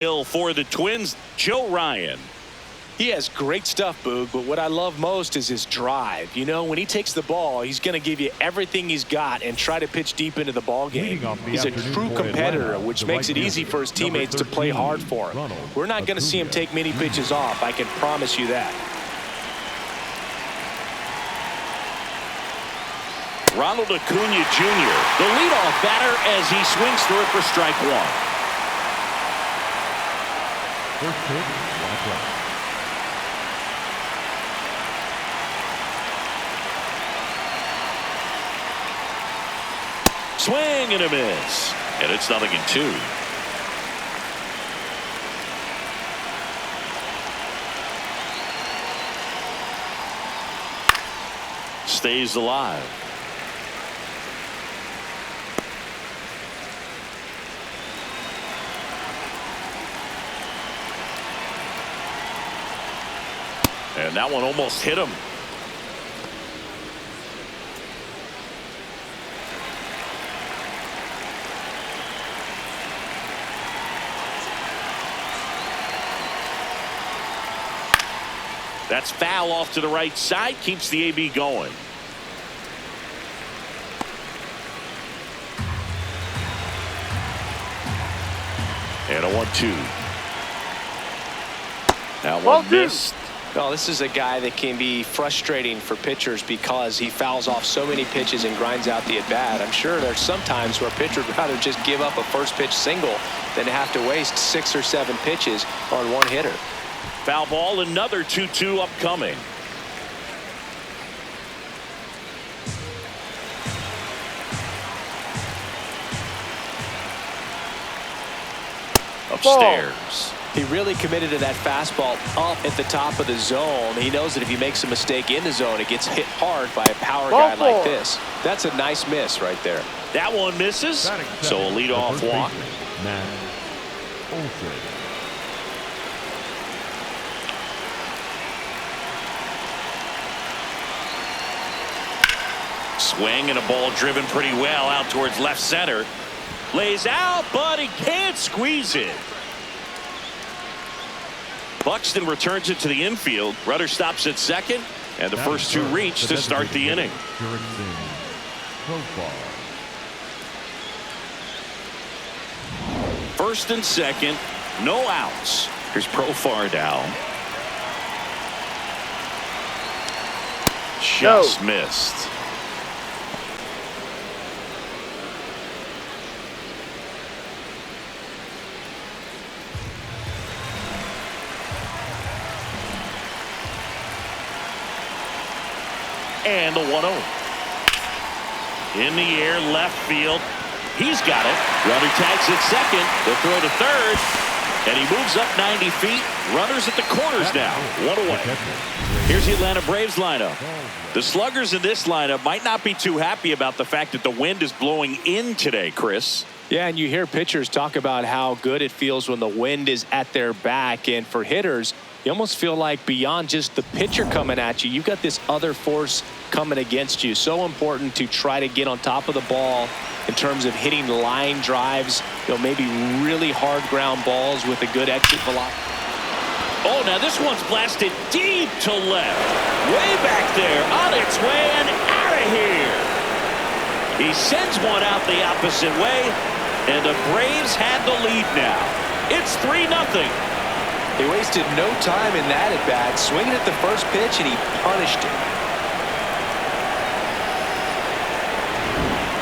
For the Twins, Joe Ryan. He has great stuff, Boog, but what I love most is his drive. You know, when he takes the ball, he's going to give you everything he's got and try to pitch deep into the ball game. He's a true competitor, which makes it easy for his teammates to play hard for him. We're not going to see him take many pitches off, I can promise you that. Ronald Acuna Jr., the leadoff batter as he swings through it for strike one. First pitch, 1 Swing and a miss. And it's 0-2. Stays alive. And that one almost hit him. That's foul off to the right side. Keeps the AB going. And a 1-2. That one missed. Well, this is a guy that can be frustrating for pitchers because he fouls off so many pitches and grinds out the at-bat. I'm sure there's some times where a pitcher would rather just give up a first pitch single than have to waste 6 or 7 pitches on one hitter. Foul ball, another 2-2 upcoming. Upstairs. He really committed to that fastball up at the top of the zone. He knows that if he makes a mistake in the zone, it gets hit hard by a power guy like this. That's a nice miss right there. That one misses. So a leadoff walk. Swing and a ball driven pretty well out towards left center. Lays out, but he can't squeeze it. Buxton returns it to the infield. Rudder stops at second, and the first 2 reach to start the inning. First and second, no outs. Here's Profar down. Just missed. And the 1-0. In the air, left field. He's got it. Runner tags at second. They'll throw to third. And he moves up 90 feet. Runners at the corners now. 1 away. Here's the Atlanta Braves lineup. The sluggers in this lineup might not be too happy about the fact that the wind is blowing in today, Chris. Yeah, and you hear pitchers talk about how good it feels when the wind is at their back. And for hitters, you almost feel like beyond just the pitcher coming at you, you've got this other force coming against you. So important to try to get on top of the ball in terms of hitting line drives, you know, maybe really hard ground balls with a good exit velocity. Oh, now this one's blasted deep to left. Way back there, on its way and out of here. He sends one out the opposite way, and the Braves had the lead now. It's 3-0. He wasted no time in that at bat, swinging at the first pitch, and he punished it.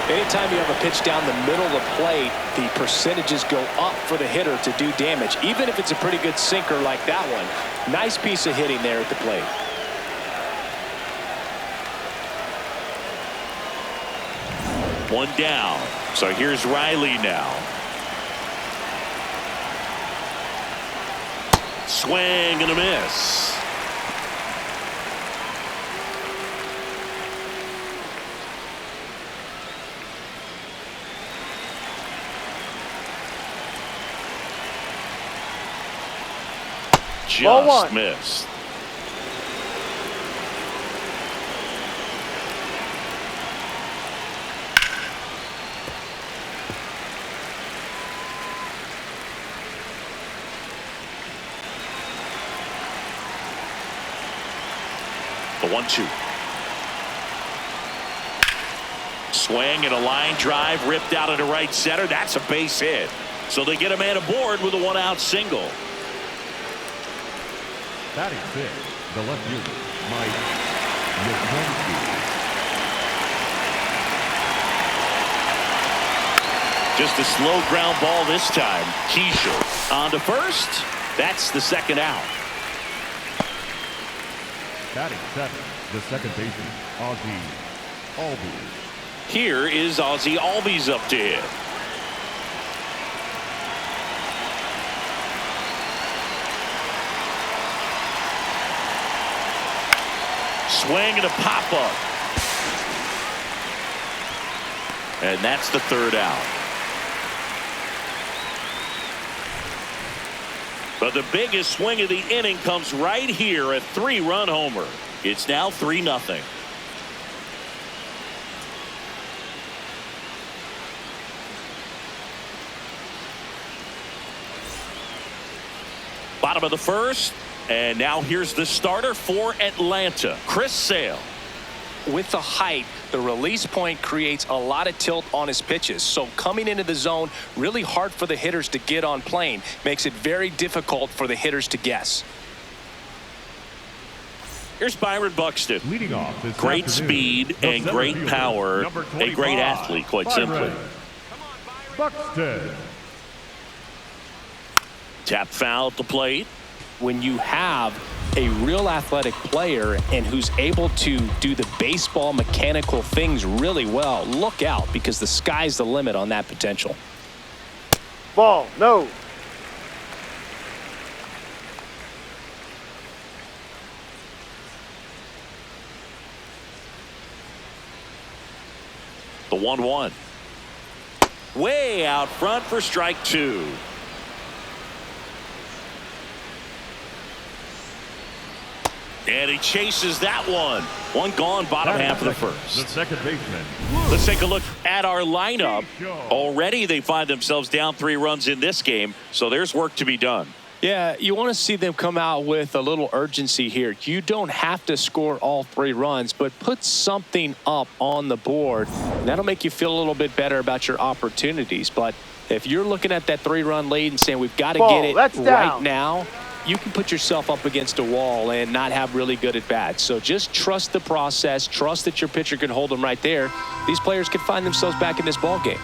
Anytime you have a pitch down the middle of the plate, the percentages go up for the hitter to do damage, even if it's a pretty good sinker like that one. Nice piece of hitting there at the plate. One down. So here's Riley now. Swing and a miss. Just missed. 1-2. Swing and a line drive ripped out into right center. That's a base hit. So they get a man aboard with a 1-out single. Batting fifth, the left fielder, Mike Yastrzemski. Just a slow ground ball this time. Keisha on to first. That's the second out. Batting seventh, the second baseman, Ozzie Albies. Here is Ozzie Albies up to hit. Swing and a pop-up. And that's the third out. But the biggest swing of the inning comes right here, a 3-run homer. It's now 3-0. Bottom of the first, and now here's the starter for Atlanta, Chris Sale. With the height, the release point creates a lot of tilt on his pitches. So coming into the zone, really hard for the hitters to get on plane. Makes it very difficult for the hitters to guess. Here's Byron Buxton. Leading off this great afternoon, speed the and great center power. fielder, A great athlete, quite simply. Buxton. Tap foul at the plate. When you have a real athletic player and who's able to do the baseball mechanical things really well, look out, because the sky's the limit on that potential. Ball, no. The 1-1. Way out front for strike 2. And he chases that one. One gone, bottom half of the first. The second baseman. Let's take a look at our lineup. Already they find themselves down 3 runs in this game, so there's work to be done. Yeah, you want to see them come out with a little urgency here. You don't have to score all 3 runs, but put something up on the board. That'll make you feel a little bit better about your opportunities. But if you're looking at that 3-run lead and saying we've got to get it right now, you can put yourself up against a wall and not have really good at bats. So just trust the process. Trust that your pitcher can hold them right there. These players can find themselves back in this ball game.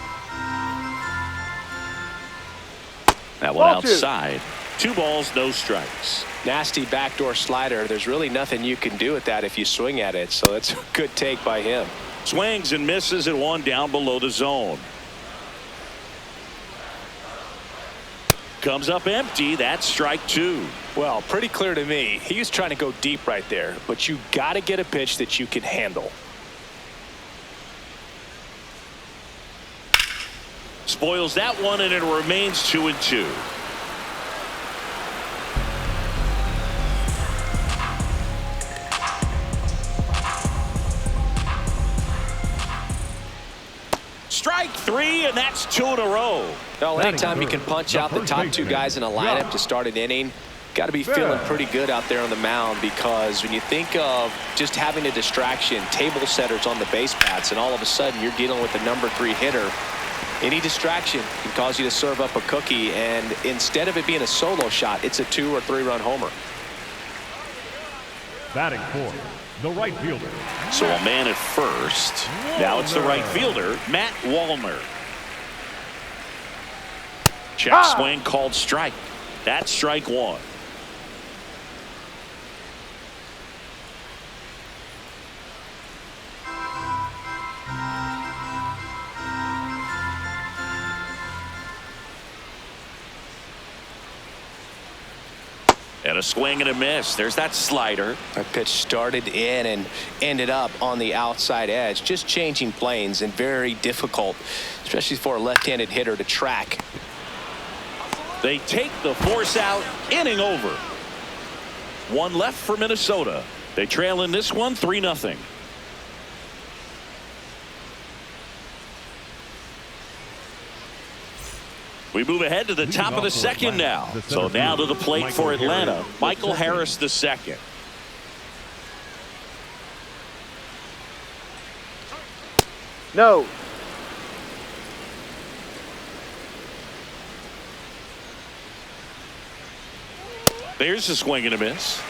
That one outside. 2 balls, no strikes. Nasty backdoor slider. There's really nothing you can do with that if you swing at it. So that's a good take by him. Swings and misses at 1 down below the zone. Comes up empty. That's strike 2. Well, pretty clear to me. He was trying to go deep right there, but you got to get a pitch that you can handle. Spoils that one, and it remains 2-2. Strike 3, and that's 2 in a row. Well, anytime you can punch out the top 2 guys in a lineup to start an inning, got to be feeling pretty good out there on the mound, because when you think of just having a distraction, table setters on the base paths, and all of a sudden you're dealing with the number 3 hitter, any distraction can cause you to serve up a cookie, and instead of it being a solo shot, it's a 2 or 3 run homer. Batting fourth, the right fielder. So a man at first. Now it's the right fielder, Matt Wallner. Check swing called strike. That's strike 1. And a swing and a miss. There's that slider. That pitch started in and ended up on the outside edge. Just changing planes, and very difficult, especially for a left-handed hitter, to track. They take the force out. Inning over. 1 left for Minnesota. They trail in this one 3-0. We move ahead to the top of the second now. So now to the plate for Atlanta, Michael Harris II. No. There's a swing and a miss.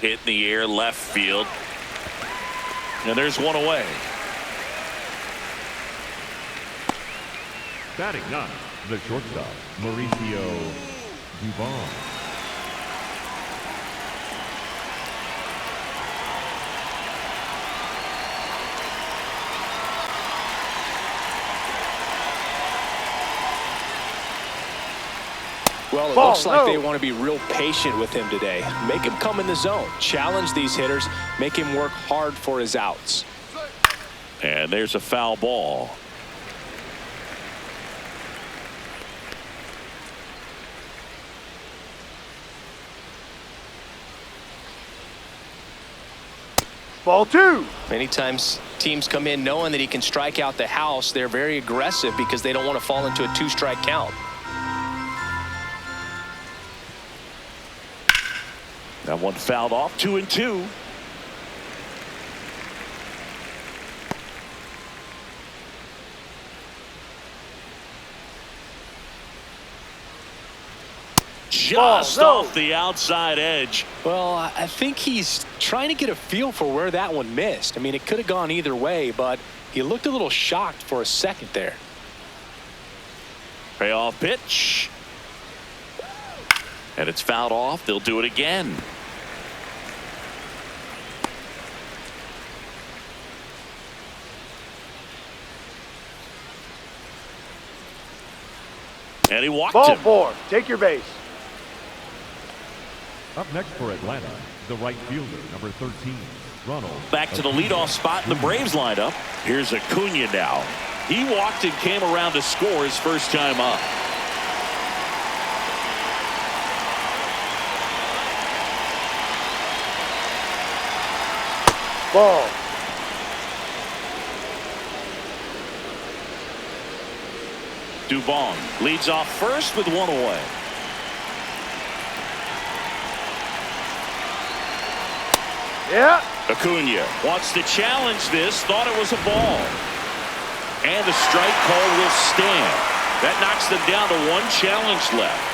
Hit in the air, left field. And there's one away. Batting ninth, the shortstop, Mauricio Dubon. Well, it looks like they want to be real patient with him today. Make him come in the zone. Challenge these hitters. Make him work hard for his outs. And there's a foul ball. Ball 2. Many times teams come in knowing that he can strike out the house. They're very aggressive because they don't want to fall into a 2-strike count. That one fouled off, 2-2. Just off the outside edge. Well, I think he's trying to get a feel for where that one missed. I mean, it could have gone either way, but he looked a little shocked for a second there. Payoff pitch. And it's fouled off. They'll do it again. And he walked Ball him. 4. Take your base. Up next for Atlanta, the right fielder, number 13, Ronald. Back to the leadoff spot in the Braves lineup. Here's Acuna now. He walked and came around to score his first time up. Ball. Dubon leads off first with one away. Yeah. Acuna wants to challenge this, thought it was a ball. And the strike call will stand. That knocks them down to one challenge left.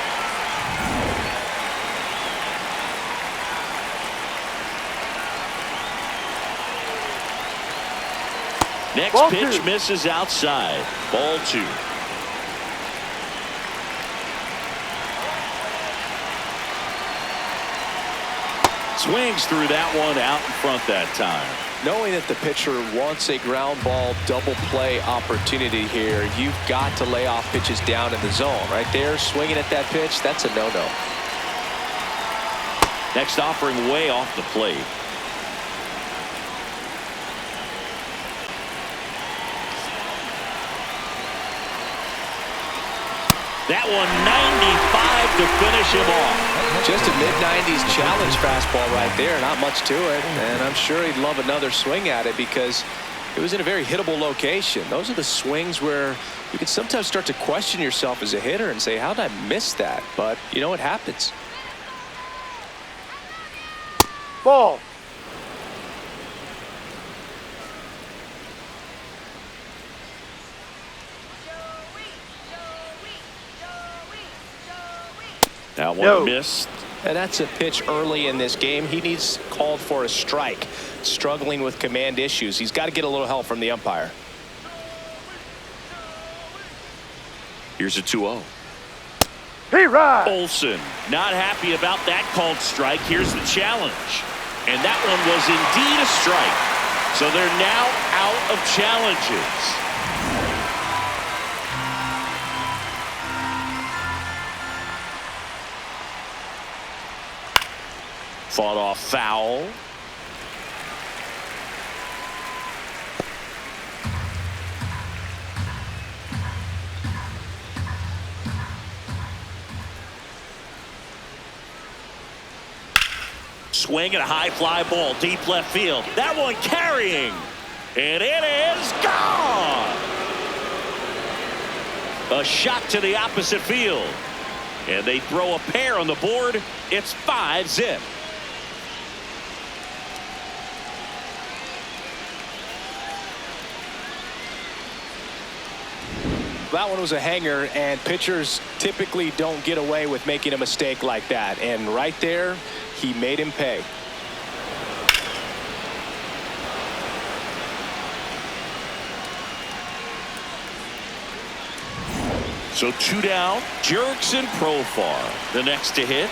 Next Ball pitch 2. misses outside. Ball 2. Swings through that one out in front that time. Knowing that the pitcher wants a ground ball double play opportunity here, you've got to lay off pitches down in the zone. Right there, swinging at that pitch, that's a no-no. Next offering way off the plate. That one 95 to finish him off. Just a mid-90s challenge fastball right there. Not much to it. And I'm sure he'd love another swing at it because it was in a very hittable location. Those are the swings where you can sometimes start to question yourself as a hitter and say, how did I miss that? But, you know, it happens. Ball. That one missed. And that's a pitch early in this game. He needs called for a strike. Struggling with command issues. He's got to get a little help from the umpire. Here's a 2-0. He rides. Olsen not happy about that called strike. Here's the challenge. And that one was indeed a strike. So they're now out of challenges. Fought off foul. Swing and a high fly ball deep left field. That one carrying. And it is gone. A shot to the opposite field. And they throw a pair on the board. It's 5-zip. That one was a hanger, and pitchers typically don't get away with making a mistake like that. And right there, he made him pay. So 2 down. Jerks and Profar the next to hit.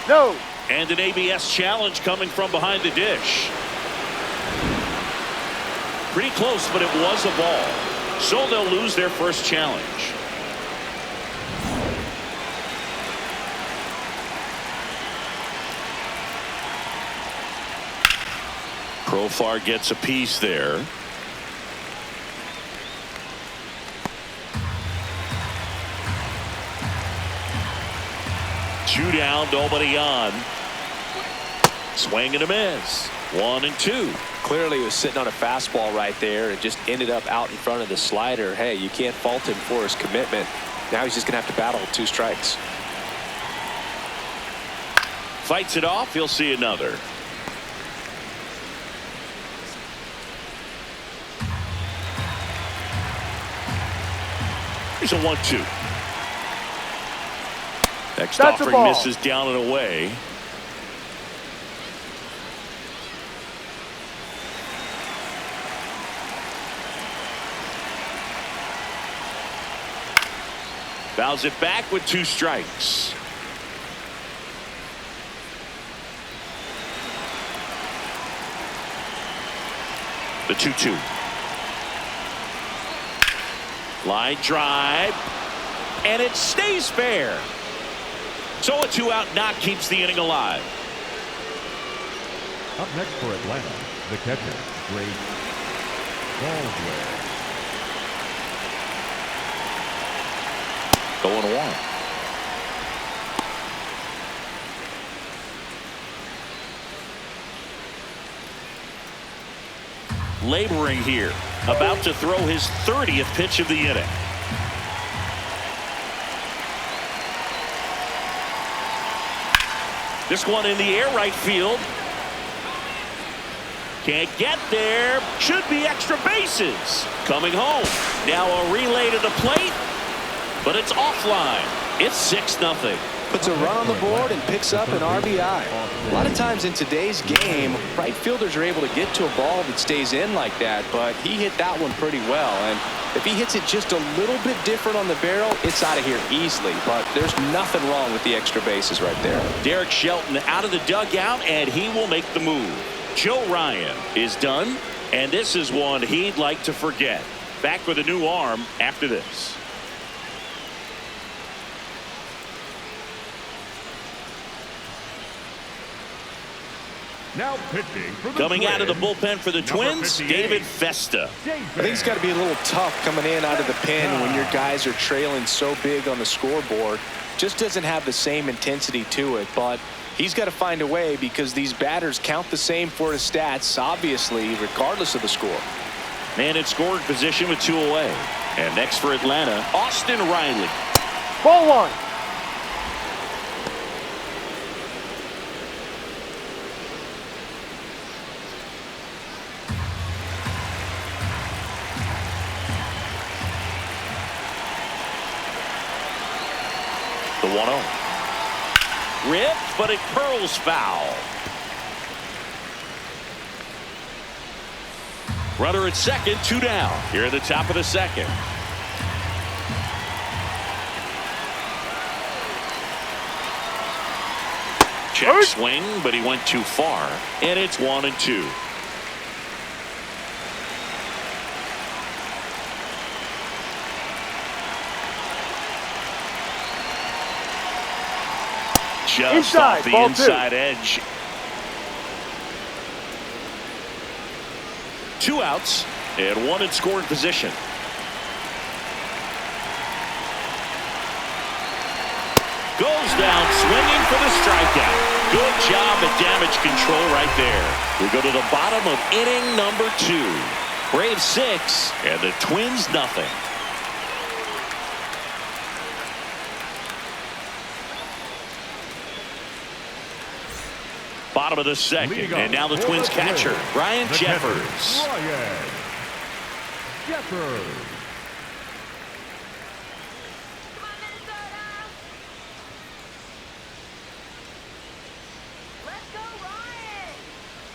No. And an ABS challenge coming from behind the dish. Pretty close, but it was a ball. So they'll lose their first challenge. Profar gets a piece there. Two down, nobody on. Swing and a miss. 1-2. Clearly, he was sitting on a fastball right there and just ended up out in front of the slider. Hey, you can't fault him for his commitment. Now he's just going to have to battle with 2 strikes. Fights it off. He'll see another. Here's a 1-2. Next That's a offering ball. misses down and away. Fouls it back with 2 strikes. The 2-2. Line drive. And it stays fair. So a 2-out knock keeps the inning alive. Up next for Atlanta, the catcher, Greg Baldwin. Going 1. Laboring here. About to throw his 30th pitch of the inning. This one in the air, right field. Can't get there. Should be extra bases. Coming home. Now a relay to the plate. But it's offline. It's 6-0. Puts a run on the board and picks up an RBI. A lot of times in today's game, right fielders are able to get to a ball that stays in like that, but he hit that one pretty well. And if he hits it just a little bit different on the barrel, it's out of here easily. But there's nothing wrong with the extra bases right there. Derek Shelton out of the dugout, and he will make the move. Joe Ryan is done, and this is one he'd like to forget. Back with a new arm after this. Now pitching for the Coming out of the Twins, bullpen for the number Twins, 58, David Festa. I think it's got to be a little tough coming in out of the pen when your guys are trailing so big on the scoreboard. Just doesn't have the same intensity to it, but he's got to find a way because these batters count the same for his stats, obviously, regardless of the score. Man in scoring position with 2 away. And next for Atlanta, Austin Riley. Ball 1. The 1-0. Ripped, but it curls foul. Runner at second, 2 down. Here at the top of the second. Check swing, but he went too far. And it's 1-2. Just Inside, off the ball 2. inside edge. 2 outs and 1 in scoring position. Goes down swinging for the strikeout. Good job at damage control right there. We go to the bottom of inning number 2. Braves 6 and the Twins nothing. Bottom of the second, and now the Twins catcher, Ryan Jeffers. Ryan Jeffers.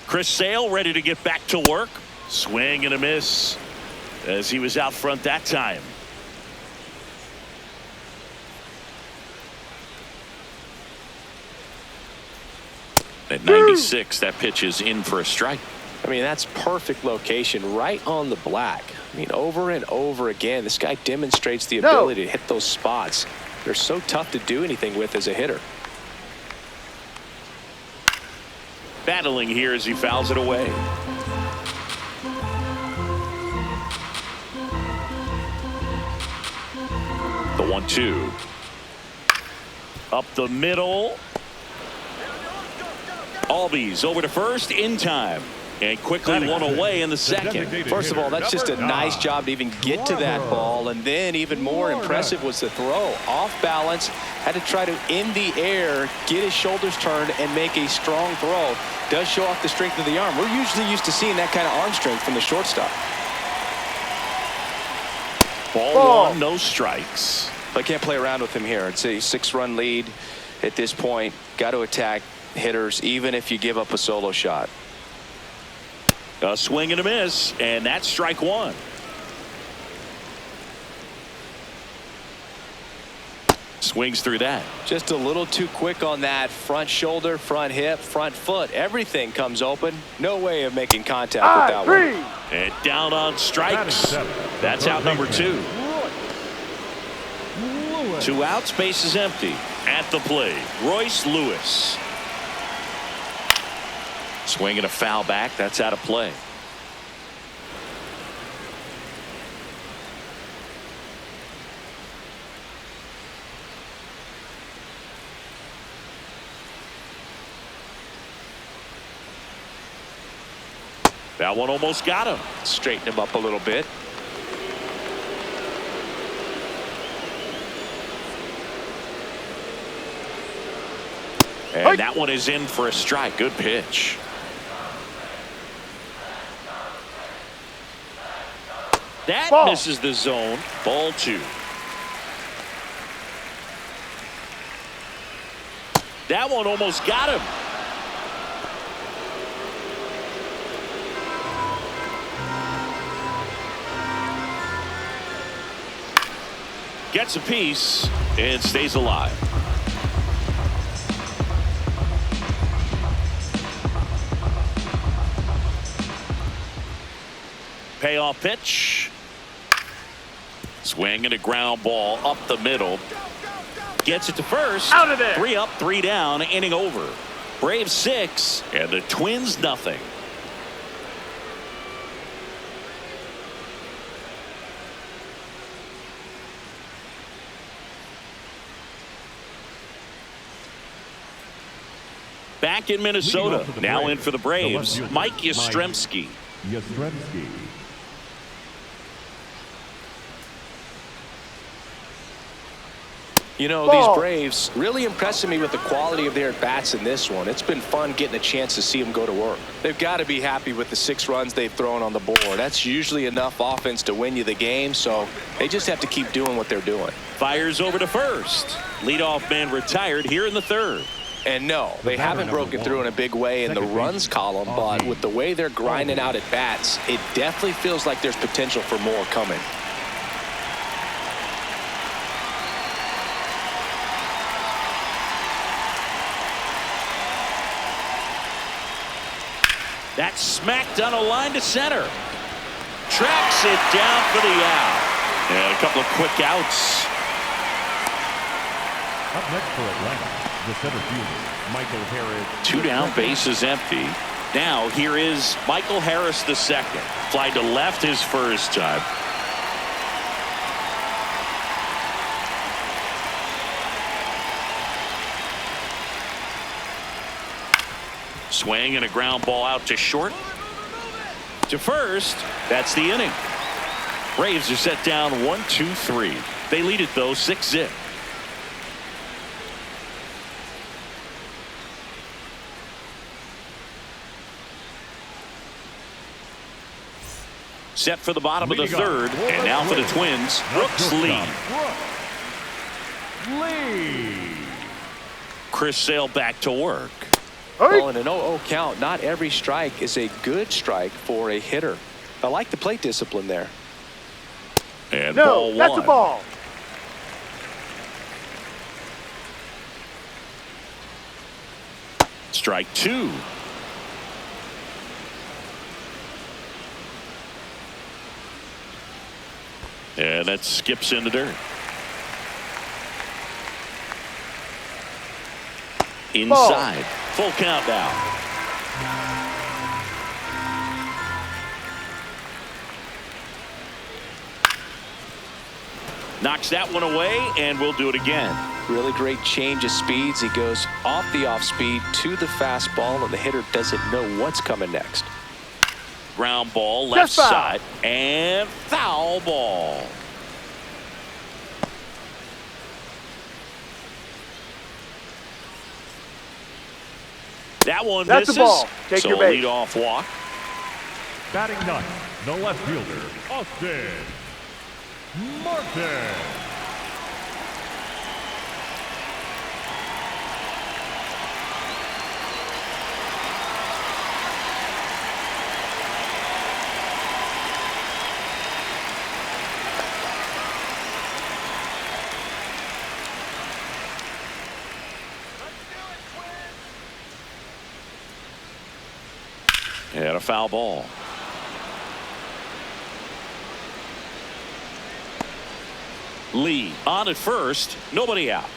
Chris Sale ready to get back to work. Swing and a miss as he was out front that time. At 96, that pitch is in for a strike. I mean, that's perfect location right on the black. I mean, over and over again, this guy demonstrates the ability to hit those spots. They're so tough to do anything with as a hitter. Battling here as he fouls it away. The 1-2. Up the middle. Albies over to first in time. And quickly one away in the second. First of all, that's just a nice job to even get to that ball. And then even more impressive was the throw. Off balance, had to try to in the air, get his shoulders turned, and make a strong throw. Does show off the strength of the arm. We're usually used to seeing that kind of arm strength from the shortstop. Ball 1, no strikes. I can't play around with him here. It's a 6-run lead at this point. Got to attack hitters, even if you give up a solo shot. A swing and a miss, and that's strike 1. Swings through that. Just a little too quick on that front shoulder, front hip, front foot. Everything comes open. No way of making contact with that one. And down on strikes. That's out number 2. 2 outs, base is empty. At the plate, Royce Lewis. Swinging a foul back. That's out of play. That one almost got him. Straighten him up a little bit. And that one is in for a strike. Good pitch. That misses the zone. Ball 2. That one almost got him. Gets a piece and stays alive. Payoff pitch. Swing and a ground ball up the middle. Gets it to first. Out of there. 3 up, 3 down, inning over. Braves 6 and the Twins nothing. Back in Minnesota, now in for the Braves, Mike Yastrzemski. You know, these Braves really impressing me with the quality of their at-bats in this one. It's been fun getting a chance to see them go to work. They've got to be happy with the 6 runs they've thrown on the board. That's usually enough offense to win you the game, so they just have to keep doing what they're doing. Fires over to first. Leadoff man retired here in the 3rd. And no, they haven't broken through in a big way in the runs column, but with the way they're grinding out at bats, it definitely feels like there's potential for more coming. That's smacked on a line to center. Tracks it down for the out. And a couple of quick outs. Up next for Atlanta, the center fielder, Michael Harris. 2 down, bases empty. Now here is Michael Harris the second. Fly to left his first time. Swing and a ground ball out to short. to first. That's the inning. Braves are set down 1-2-3. They lead it though 6-0. Set for the bottom of the third, and now for the Twins, Brooks Lee. Chris Sale back to work. Well, in an 0-0 count, not every strike is a good strike for a hitter. I like the plate discipline there. And ball one. That's a ball. Strike two. And that skips in the dirt. Inside. Full count now. Knocks that one away, and we'll do it again. Really great change of speeds. He goes off the off speed to the fastball, and the hitter doesn't know what's coming next. Ground ball left side, and foul ball. That one That's misses. the ball. Take so your base. lead off walk. Batting ninth, the left fielder, Austin Martin. And a foul ball. Lee on at first, nobody out.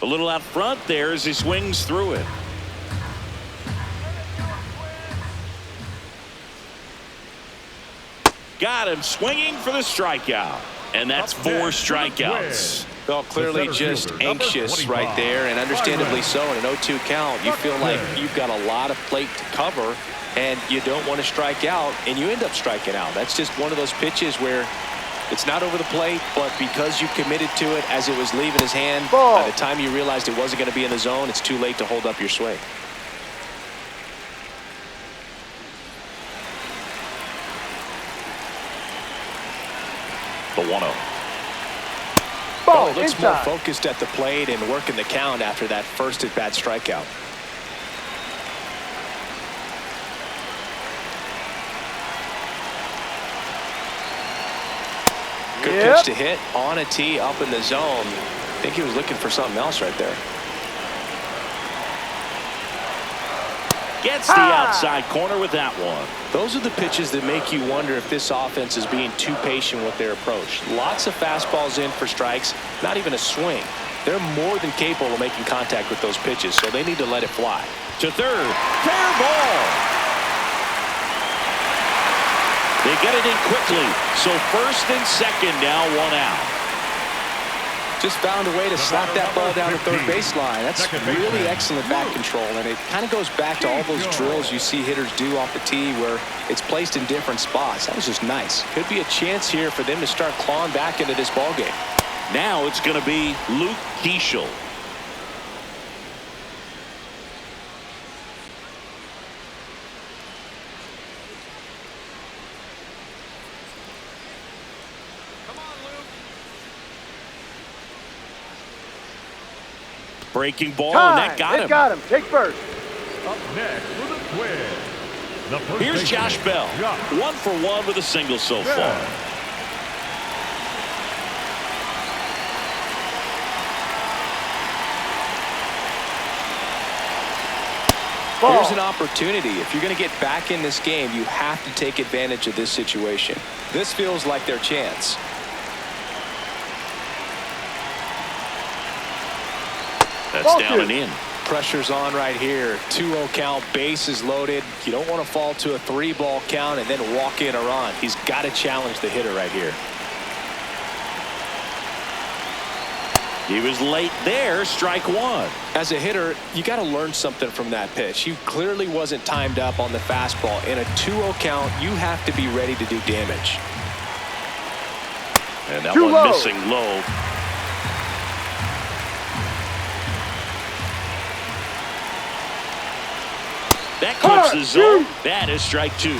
A little out front there as he swings through it. Got him swinging for the strikeout. And that's 4 strikeouts. Well, clearly just anxious right there, and understandably so. In an 0-2 count, you feel like you've got a lot of plate to cover, and you don't want to strike out, and you end up striking out. That's just one of those pitches where it's not over the plate, but because you committed to it as it was leaving his hand, by the time you realized it wasn't going to be in the zone, it's too late to hold up your swing. The 1-0. Oh, looks more focused at the plate and working the count after that first at-bat strikeout. Good pitch to hit on a tee up in the zone. I think he was looking for something else right there. Gets the outside corner with that one. Those are the pitches that make you wonder if this offense is being too patient with their approach. Lots of fastballs in for strikes, not even a swing. They're more than capable of making contact with those pitches, so they need to let it fly. To third, fair ball. They get it in quickly, so first and second now, 1 out. Just found a way to slap that ball down the third baseline. That's really excellent bat control, and it kind of goes back to all those drills you see hitters do off the tee where it's placed in different spots. That was just nice. Could be a chance here for them to start clawing back into this ball game. Now it's going to be Luke Keeschel. Breaking ball, and that got him. Got him. Take first. Up next for the Twins, the first Here's Josh Bell. 1 for 1 with a single so far. Here's an opportunity. If you're going to get back in this game, you have to take advantage of this situation. This feels like their chance. That's down and in. Pressure's on right here. 2-0 count, bases loaded. You don't want to fall to a 3-ball count and then walk in a run. He's got to challenge the hitter right here. He was late there. Strike one. As a hitter, you got to learn something from that pitch. He clearly wasn't timed up on the fastball. In a 2-0 count, you have to be ready to do damage. And that Too one low. missing low. That clips the zone. That is strike two.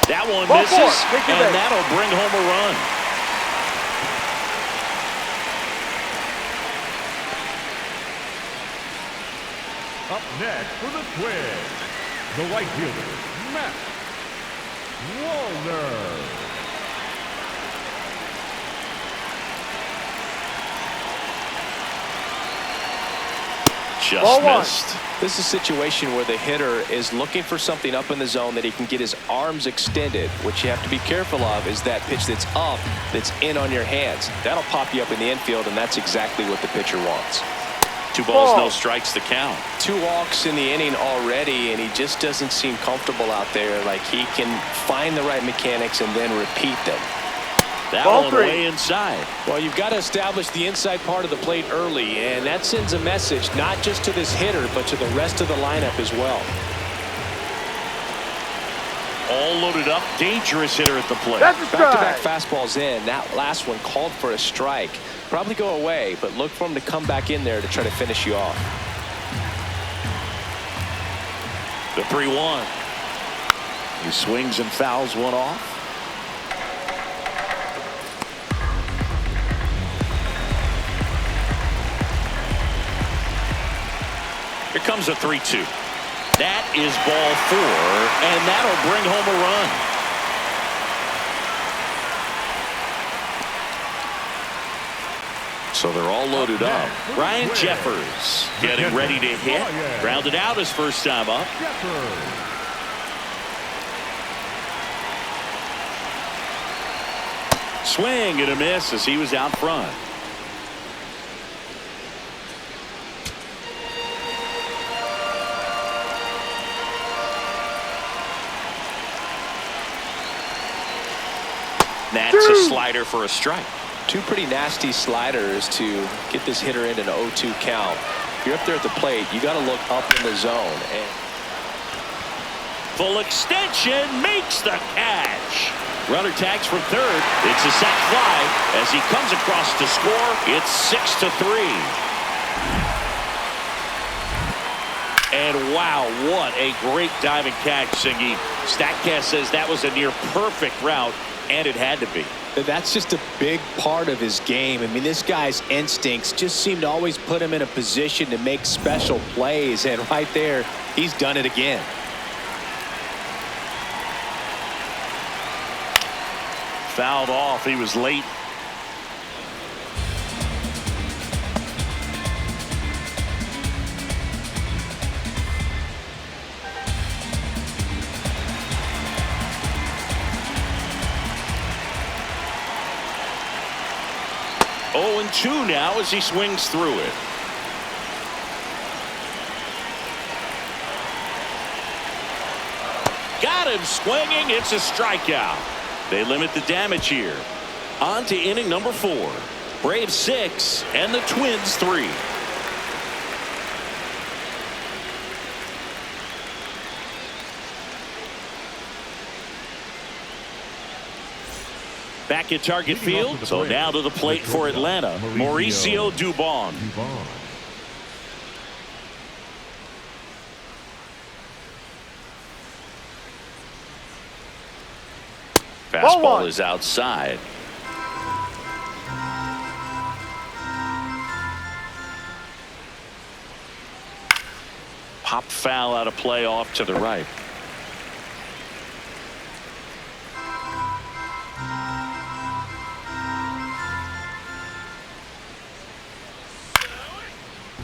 That one misses, and that'll bring home a run. Up next for the Twins, the right fielder, Matt Wallner. Just missed. This is a situation where the hitter is looking for something up in the zone that he can get his arms extended. What you have to be careful of is that pitch that's up, that's in on your hands. That'll pop you up in the infield, and that's exactly what the pitcher wants. 2 balls, no strikes to count. 2 walks in the inning already, and he just doesn't seem comfortable out there. Like he can find the right mechanics and then repeat them. That one way inside. Well, you've got to establish the inside part of the plate early, and that sends a message not just to this hitter, but to the rest of the lineup as well. All loaded up, dangerous hitter at the plate. Back-to-back fastballs in. That last one called for a strike. Probably go away, but look for him to come back in there to try to finish you off. The 3-1. He swings and fouls one off. Here comes a 3-2. That is ball 4, and that'll bring home a run. So they're all loaded up. Ryan Jeffers getting ready to hit. Grounded out his first time up. Swing and a miss as he was out front. That's a slider for a strike. 2 pretty nasty sliders to get this hitter into an 0-2 count. If you're up there at the plate, you got to look up in the zone. And full extension makes the catch. Runner tags from third. It's a sac fly as he comes across to score. It's 6-3. And wow, what a great diving catch, Singy. Statcast says that was a near perfect route, and it had to be. that's just a big part of his game. I mean, this guy's instincts just seem to always put him in a position to make special plays, and right there, he's done it again. Fouled off. He was late. Oh, and 2 now as he swings through it. Got him swinging. It's a strikeout. They limit the damage here. On to inning number 4. Braves 6 and the Twins 3. Back at Target Field, so now to the plate for Atlanta, Mauricio Dubon. Fastball is outside. Pop foul out of play off to the right.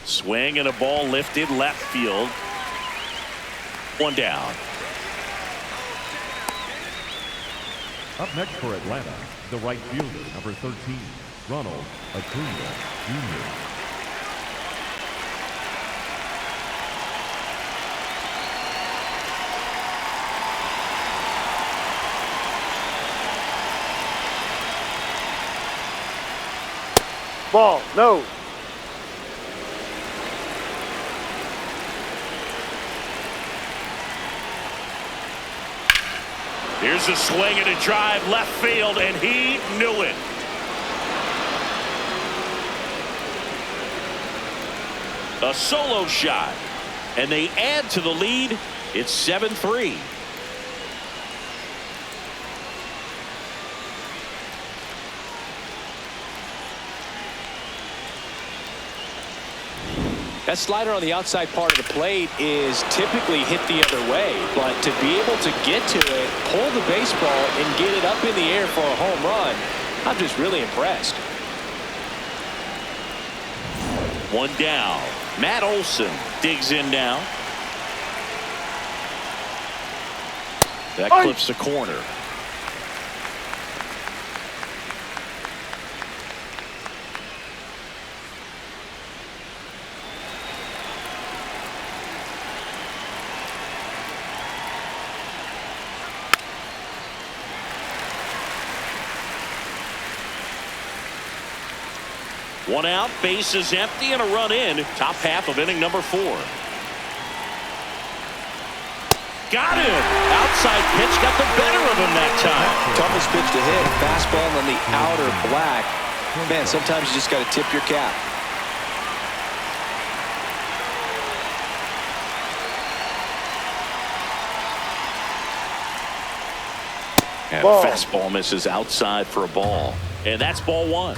Swing and a ball lifted left field. 1 down. Up next for Atlanta, the right fielder, number 13, Ronald Acuna Jr. Ball, no. Here's a swing and a drive left field, and he knew it. A solo shot, and they add to the lead. It's 7-3. That slider on the outside part of the plate is typically hit the other way, but to be able to get to it, pull the baseball, and get it up in the air for a home run, I'm just really impressed. One down. Matt Olson digs in now. That clips the corner. One out, base is empty, and a run in. Top half of inning number 4. Got him. Outside pitch got the better of him that time. Toughest pitch to hit. Fastball on the outer black. Man, sometimes you just got to tip your cap. And ball. Fastball misses outside for a ball. And that's ball 1.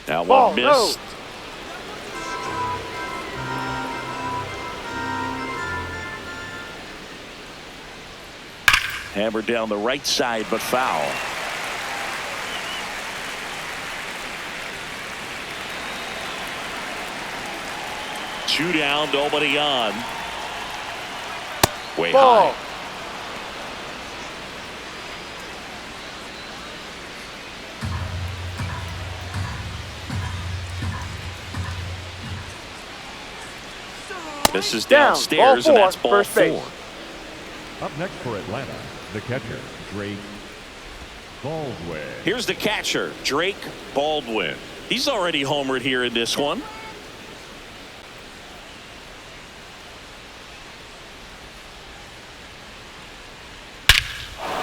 Now Ball, one missed. no. Hammered down the right side, but foul. Two down, nobody on. Way Ball. high. This is downstairs, and that's ball first 4. base. Up next for Atlanta, the catcher, Drake Baldwin. Here's the catcher, Drake Baldwin. He's already homered here in this one.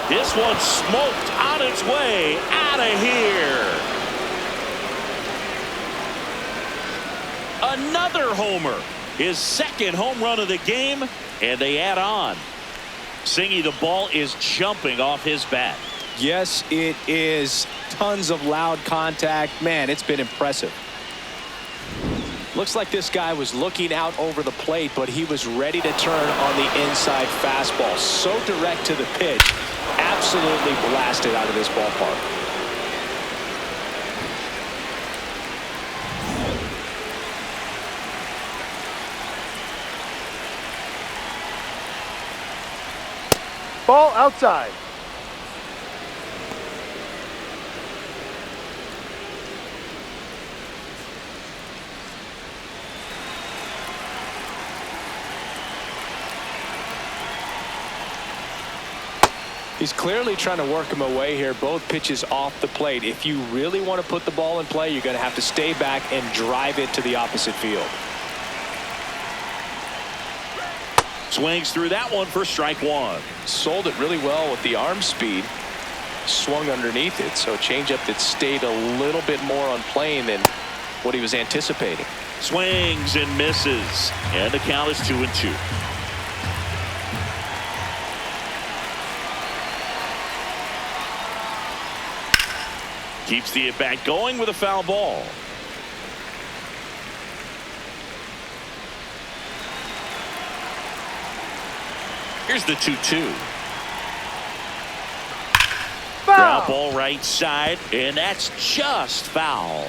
This one smoked on its way out of here. Another homer. His second home run of the game, and they add on. Singy, the ball is jumping off his bat. Yes, it is. Tons of loud contact. Man, it's been impressive. Looks like this guy was looking out over the plate, but he was ready to turn on the inside fastball. So direct to the pitch. Absolutely blasted out of this ballpark. Ball outside. He's clearly trying to work him away here. Both pitches off the plate. If you really want to put the ball in play, you're going to have to stay back and drive it to the opposite field. Swings through that one for strike 1. Sold it really well with the arm speed. Swung underneath it, so a changeup that stayed a little bit more on plane than what he was anticipating. Swings and misses, and the count is 2-2. Keeps the at-bat going with a foul ball. Here's the 2-2. Ground ball right side, and that's just foul.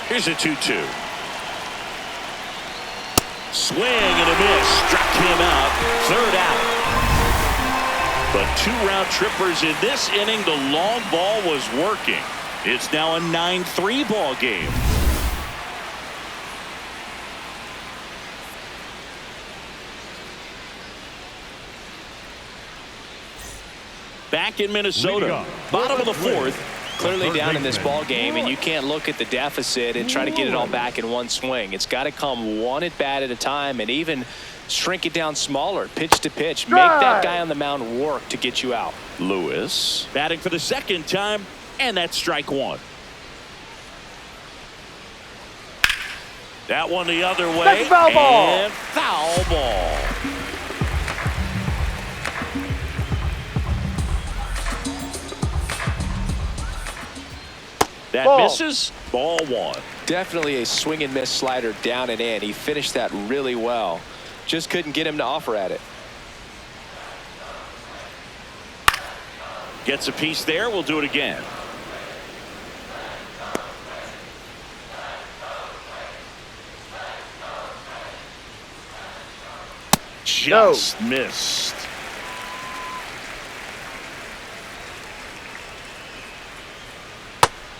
Here's a 2-2. Swing and a miss. Struck him out. Third out. But 2 round trippers in this inning. The long ball was working. It's now a 9-3 ball game. back in Minnesota. Bottom of the fourth. Clearly down in this ball game, and you can't look at the deficit and try to get it all back in one swing. It's got to come one at bat at a time, and even shrink it down smaller, pitch to pitch. Make that guy on the mound work to get you out. Lewis batting for the second time, and that's strike one. That one the other way. That's foul ball. And foul ball. That misses. Ball one. Definitely a swing and miss slider down and in. He finished that really well. Just couldn't get him to offer at it. Gets a piece there. We'll do it again. Just missed.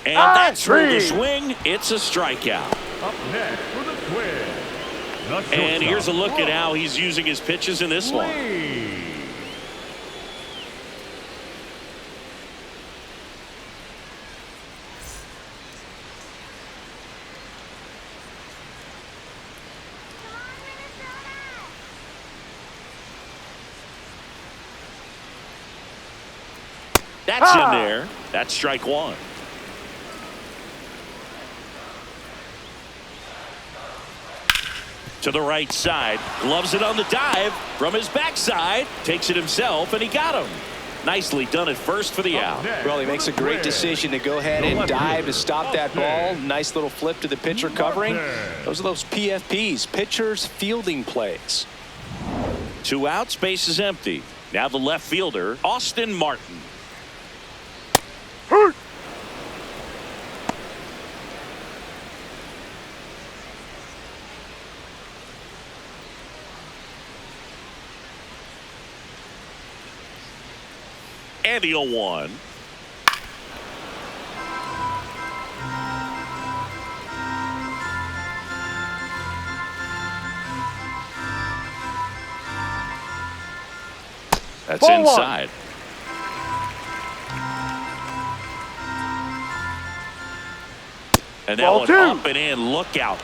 And that's through the swing. It's a strikeout. Up next for the Twins. And here's a look at how he's using his pitches in this one. That's in there. That's strike one. To the right side, gloves it on the dive from his backside, takes it himself, and he got him. Nicely done at first for the out. Well, he makes a great decision to go ahead and dive to stop that ball. Nice little flip to the pitcher covering. Those are those PFPs, pitchers fielding plays. 2 outs, base is empty. Now the left fielder, Austin Martin. And the 0-1. That's Ball inside. And that Ball one two. up and in. Look out.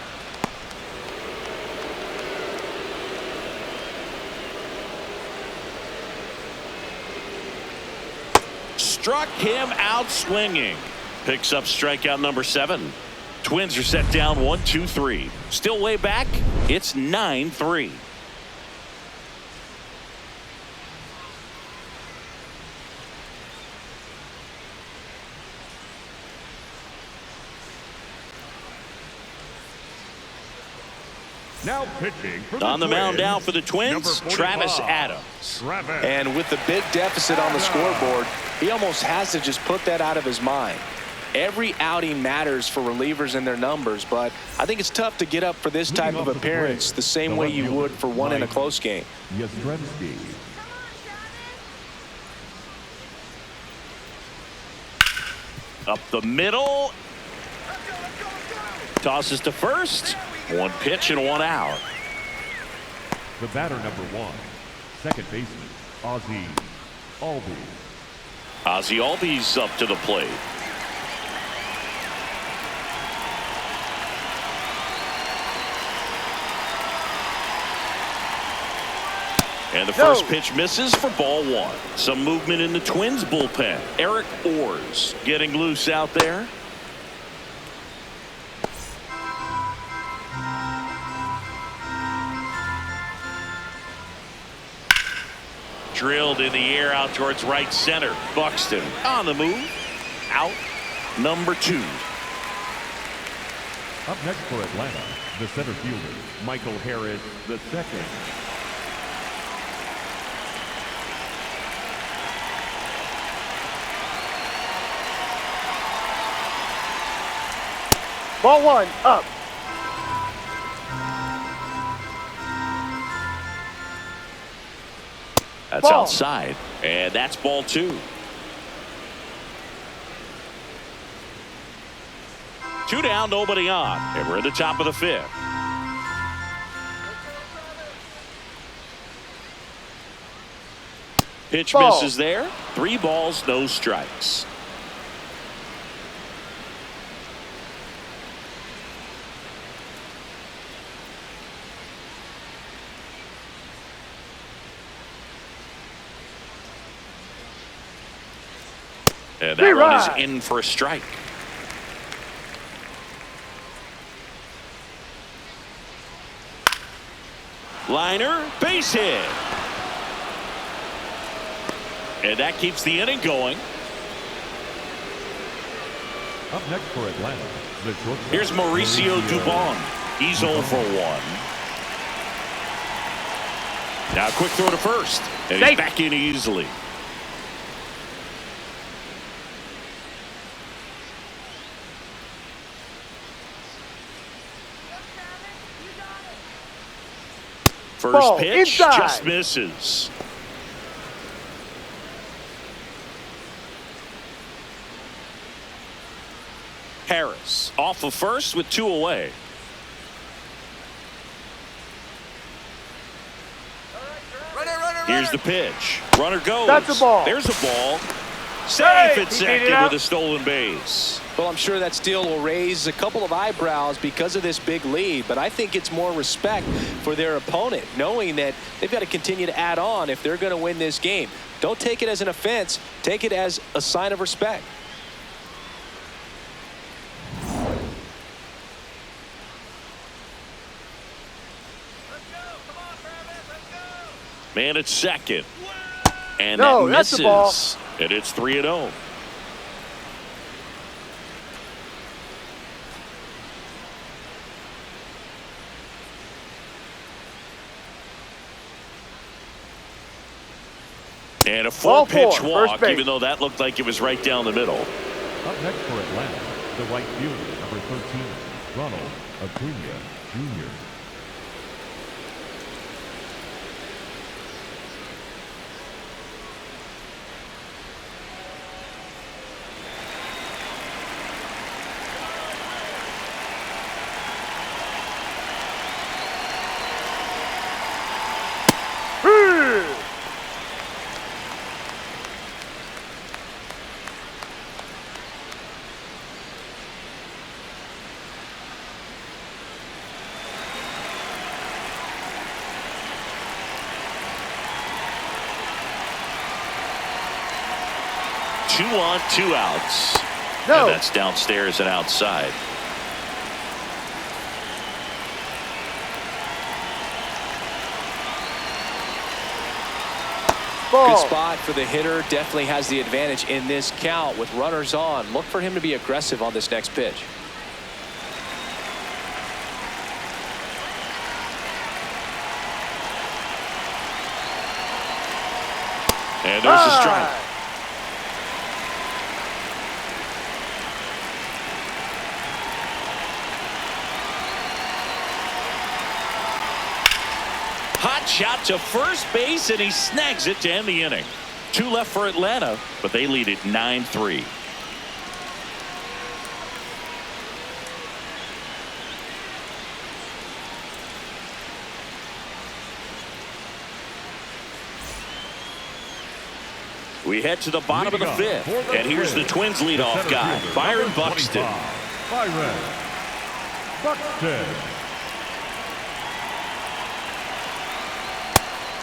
Struck him out swinging. Picks up strikeout number 7. Twins are set down 1-2-3. Still way back. It's 9-3. Now pitching for the On the mound Twins, now for the Twins, number Travis 45, Adams. And with the big deficit on the scoreboard, he almost has to just put that out of his mind. Every outing matters for relievers and their numbers, but I think it's tough to get up for this type of appearance the same way you would for one in a close game. Yastrzemski. Up the middle. Tosses to first. 1 pitch and 1 out. The batter number 1, second baseman, Ozzie Albies. Ozzie Albies up to the plate. And the first pitch misses for ball 1. Some movement in the Twins bullpen. Eric Orrs getting loose out there. Drilled in the air out towards right center. Buxton on the move. Out number 2. Up next for Atlanta, the center fielder, Michael Harris II. Ball 1, up. That's ball. outside. And that's ball 2. 2 down, nobody on. And we're at the top of the 5th. Pitch Ball. misses there. 3 balls, no strikes. And that one is in for a strike. Liner, base hit. And that keeps the inning going. Up next for Atlanta, the shortstop. Here's Mauricio Dubon. He's 0 for 1. Now a quick throw to first. And he's back in easily. First Ball, pitch inside. just misses. Harris off of first with 2 away. Here's the pitch. Runner goes. That's a ball. There's a ball. Safe at He second beat it out. with a stolen base. Well, I'm sure that steal will raise a couple of eyebrows because of this big lead, but I think it's more respect for their opponent, knowing that they've got to continue to add on if they're going to win this game. Don't take it as an offense. Take it as a sign of respect. Man at second. And No, that that's misses. the ball. And it's 3-0. And a Ball 4-pitch four, walk, first base. even though that looked like it was right down the middle. Up next for Atlanta, the right fielder, number 13, Ronald Acuna Jr. Two on, 2 outs. No. And that's downstairs and outside. Ball. Good spot for the hitter. Definitely has the advantage in this count with runners on. Look for him to be aggressive on this next pitch. And there's a strike. Hot shot to first base, and he snags it to end the inning. 2 left for Atlanta, but they lead it 9-3. We head to the bottom of the 5th, and here's the Twins leadoff guy, Byron Buxton. Byron Buxton.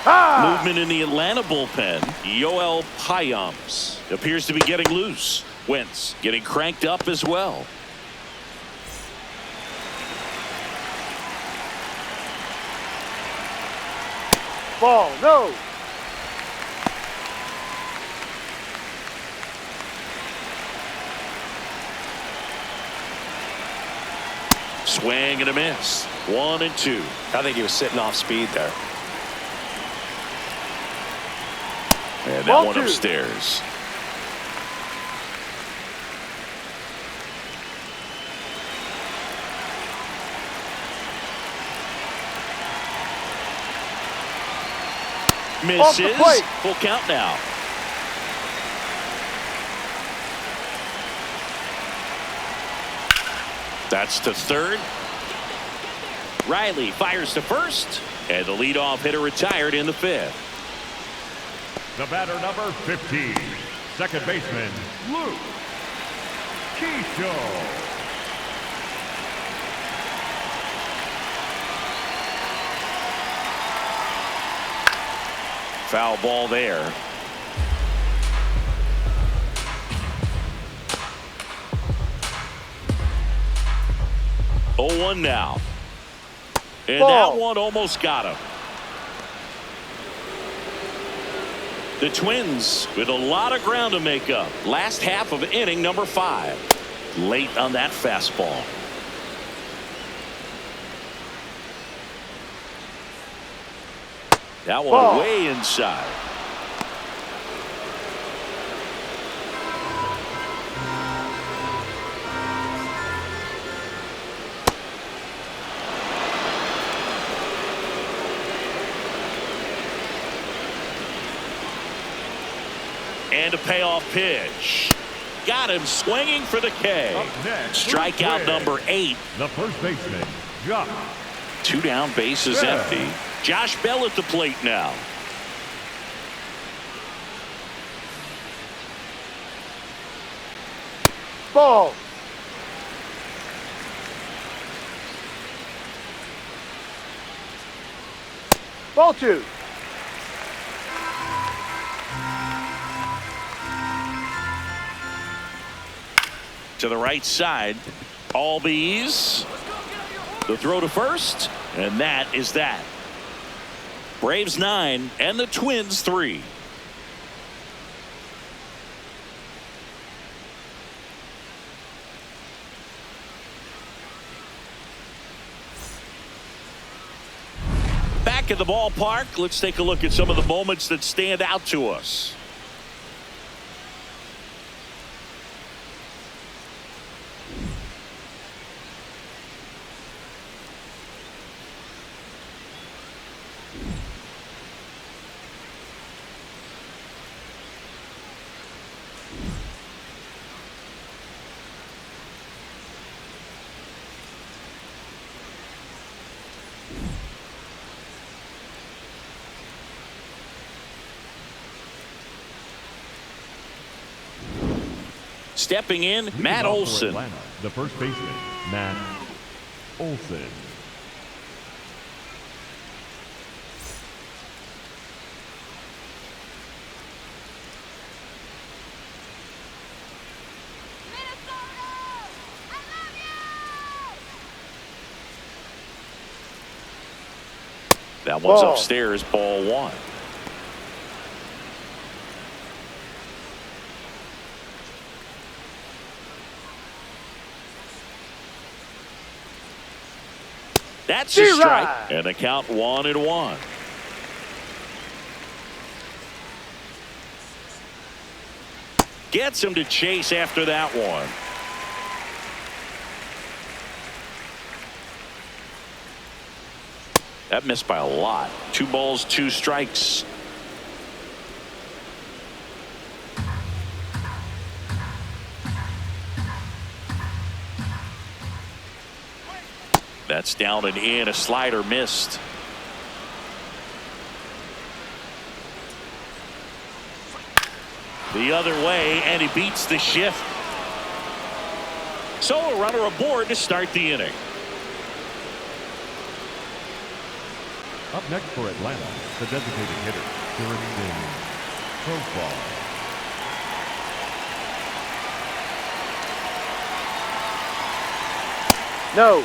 Movement in the Atlanta bullpen. Yoel Payams appears to be getting loose. Wentz getting cranked up as well. Ball. No. Swing and a miss. 1-2. I think he was sitting off speed there. And that Ball one 2. upstairs. Off the Misses. plate. Full count now. That's to third. Riley fires to first, and the leadoff hitter retired in the 5th. The batter number 15, second baseman, Luke Keisho. Foul ball there. Oh, 1 now. And Ball. that one almost got him. The Twins with a lot of ground to make up. Last half of inning number 5. Late on that fastball. That one Ball. way inside. And a payoff pitch. Got him swinging for the K. Up next, Strikeout number 8. The first baseman, Josh. 2 down, bases Bell. empty. Josh Bell at the plate now. Ball. Ball 2. To the right side. All bees. The throw to first. And that is that. Braves 9 and the Twins 3. Back at the ballpark, let's take a look at some of the moments that stand out to us. Stepping in, Leading Matt off for Olson. Atlanta, the first baseman, Matt Olson. That one's Ball. upstairs, ball 1. That's a strike. And the count 1-1. Gets him to chase after that one. That missed by a lot. 2 balls, 2 strikes. That's down and in. A slider missed. The other way, and he beats the shift. So a runner aboard to start the inning. Up next for Atlanta, the designated hitter, James Profile. No.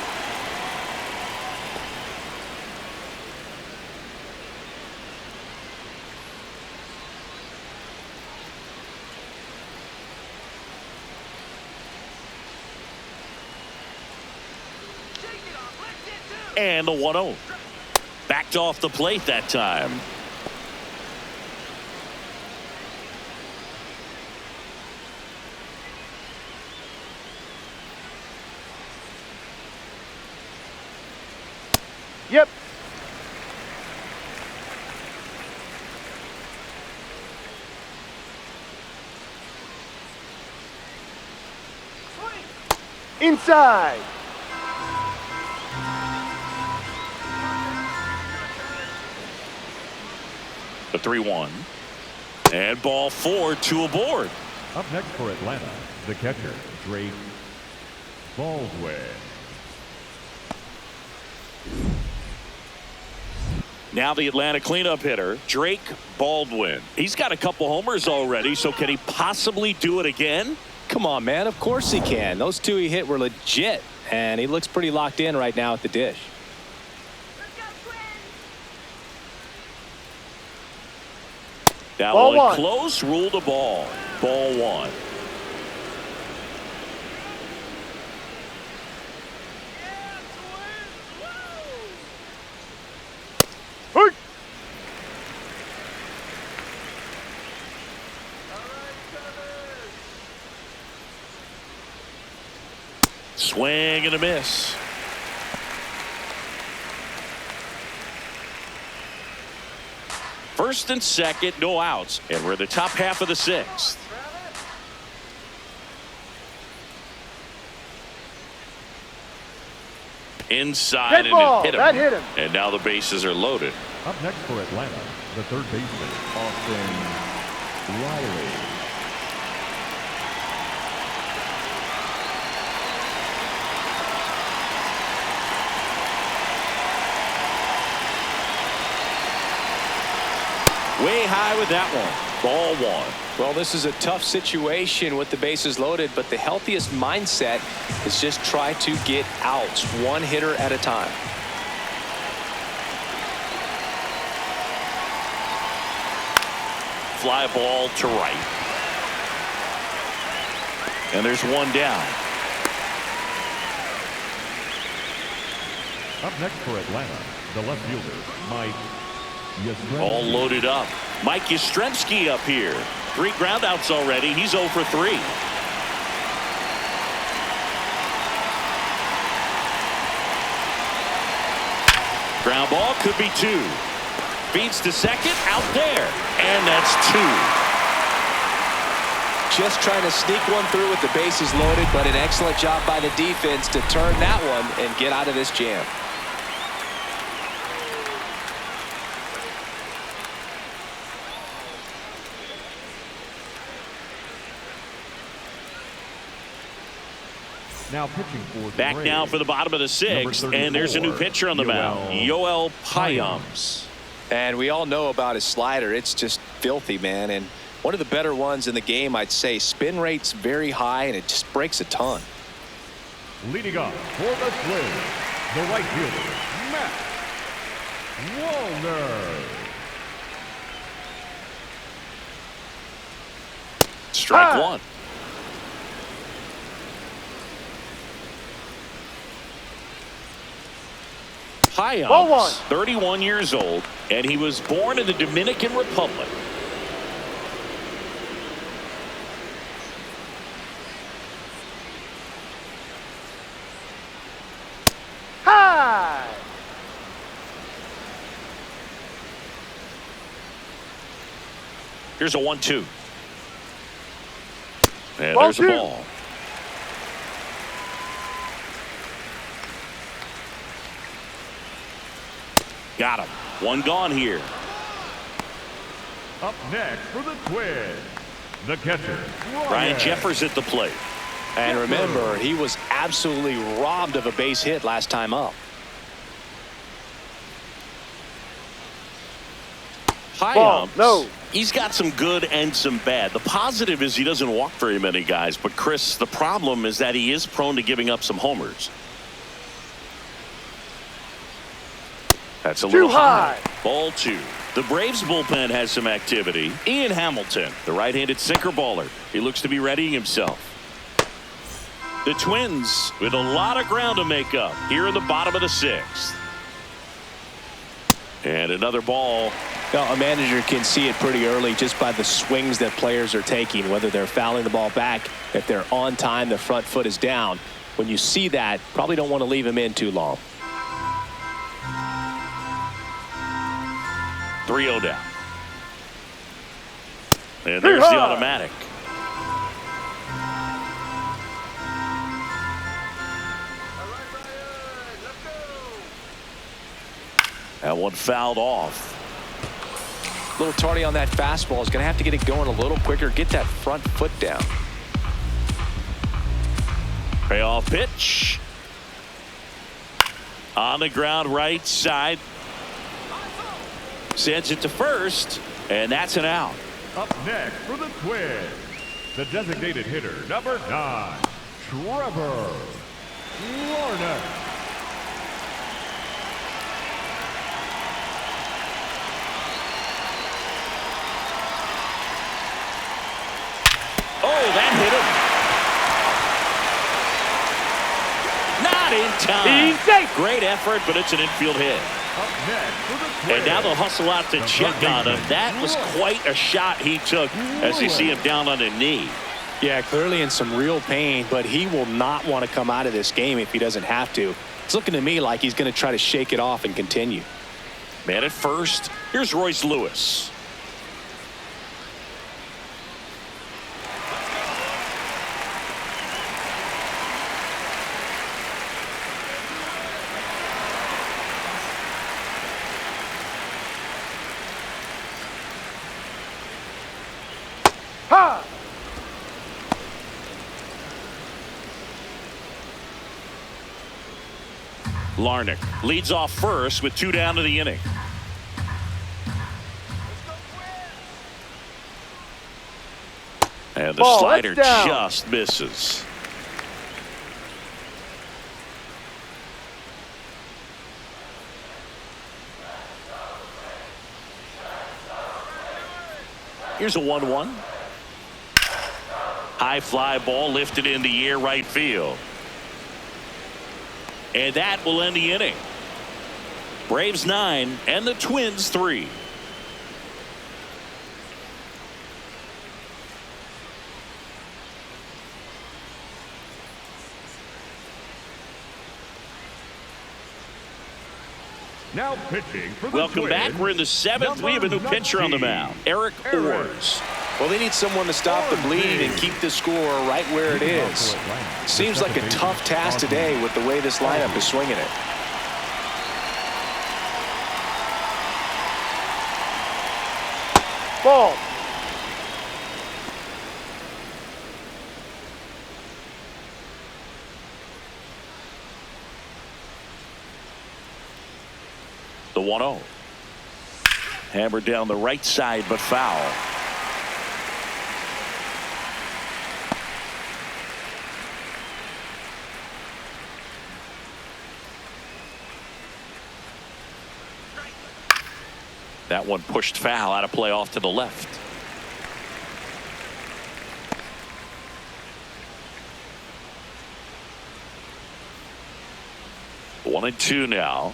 And the 1-0. Backed off the plate that time. Yep. Inside. The 3-1. And ball 4, 2 aboard. Up next for Atlanta, the catcher, Drake Baldwin. Now the Atlanta cleanup hitter, Drake Baldwin. He's got a couple homers already, so can he possibly do it again? Come on, man. Of course he can. Those 2 he hit were legit, and he looks pretty locked in right now at the dish. Now Ball 1. close, ruled a ball. Ball 1. Hey! Swing and a miss. First and second, no outs. And we're in the top half of the 6th. Inside Dead and ball. it hit him. That hit him. And now the bases are loaded. Up next for Atlanta, the third baseman, Austin Riley. Way high with that one. Ball 1. Well, this is a tough situation with the bases loaded, but the healthiest mindset is just try to get outs, 1 hitter at a time. Fly ball to right. And there's 1 down. Up next for Atlanta, the left fielder, Mike Yastrzemski. All loaded up. Mike Yastrzemski up here. 3 groundouts already. He's 0 for 3. Ground ball could be 2. Feeds to second, out there. And that's 2. Just trying to sneak one through with the bases loaded, but an excellent job by the defense to turn that one and get out of this jam. Now pitching for the Back Braves, now for the bottom of the 6th, and there's a new pitcher on the mound, Yoel Payams. And we all know about his slider. It's just filthy, man. And one of the better ones in the game, I'd say. Spin rate's very high, and it just breaks a ton. Leading up for the Twins, the right fielder, Matt Wallner. Strike 1. Ball 1. 31 years old, and he was born in the Dominican Republic. High. Here's a 1-2. And Ball there's a 2. ball. Got him. 1 gone here. Up next for the Twins, the catcher, Ryan Jeffers at the plate. And remember, he was absolutely robbed of a base hit last time up. Ball. Payams, No. he's got some good and some bad. The positive is he doesn't walk very many guys, but Chris, the problem is that he is prone to giving up some homers. That's a Too little high. Ball 2. The Braves bullpen has some activity. Ian Hamilton, the right-handed sinker baller. He looks to be readying himself. The Twins with a lot of ground to make up here in the bottom of the 6th. And another ball. Now, a manager can see it pretty early just by the swings that players are taking, whether they're fouling the ball back, if they're on time, the front foot is down. When you see that, probably don't want to leave him in too long. 3-0 down. And there's the automatic. That one fouled off. A little tardy on that fastball. Is going to have to get it going a little quicker. Get that front foot down. Payoff pitch. On the ground, right side. Sends it to first, and that's an out. Up next for the Twins, the designated hitter, number 9, Trevor Larnach. Oh, that hit him. Not in time. He's safe. Great effort, but it's an infield hit. Up next for the Twins, And now they'll hustle out to check on him. That was quite a shot he took as you see him down on the knee. Yeah, clearly in some real pain, but he will not want to come out of this game if he doesn't have to. It's looking to me like he's going to try to shake it off and continue. Man at first. Here's Royce Lewis. Ha! Larnach leads off first with 2 down to the inning. And the Ball, slider that's down. just misses. Here's a 1-1. High fly ball lifted in the air right field. And that will end the inning. Braves 9 and the Twins 3. Now pitching for the Welcome Twins, back. We're in the 7th. We have a new pitcher on the mound. Eric Orrs. Well, they need someone to stop the bleed and keep the score right where it is. Seems like a tough task today with the way this lineup is swinging it. Ball. The 1-0. Hammered down the right side, but foul. That one pushed foul, out of play off to the left. One and two now.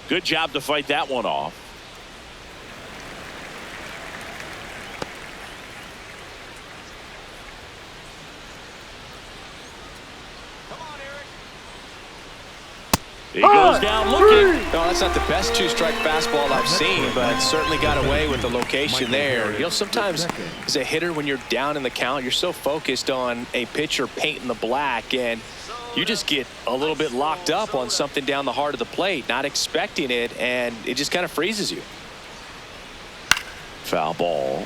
Good job to fight that one off. He goes down looking. No, that's not the best two-strike fastball I've seen, but certainly got away with the location there. You know, sometimes as a hitter, when you're down in the count, you're so focused on a pitcher painting the black, and you just get a little bit locked up on something down the heart of the plate, not expecting it, and it just kind of freezes you. Foul ball.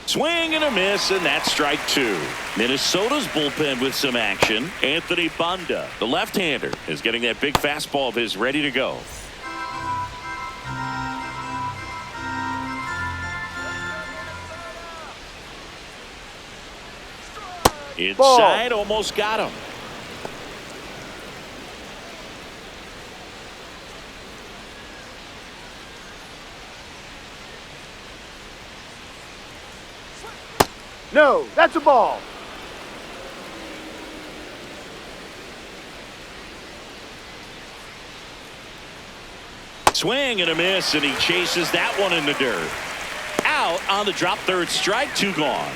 Swing and a miss, and that's strike two. Minnesota's bullpen with some action. Anthony Banda, the left-hander, is getting that big fastball of his ready to go. Inside, almost got him. No, that's a ball. Swing and a miss, and he chases that one in the dirt. Out on the drop, third strike, two gone.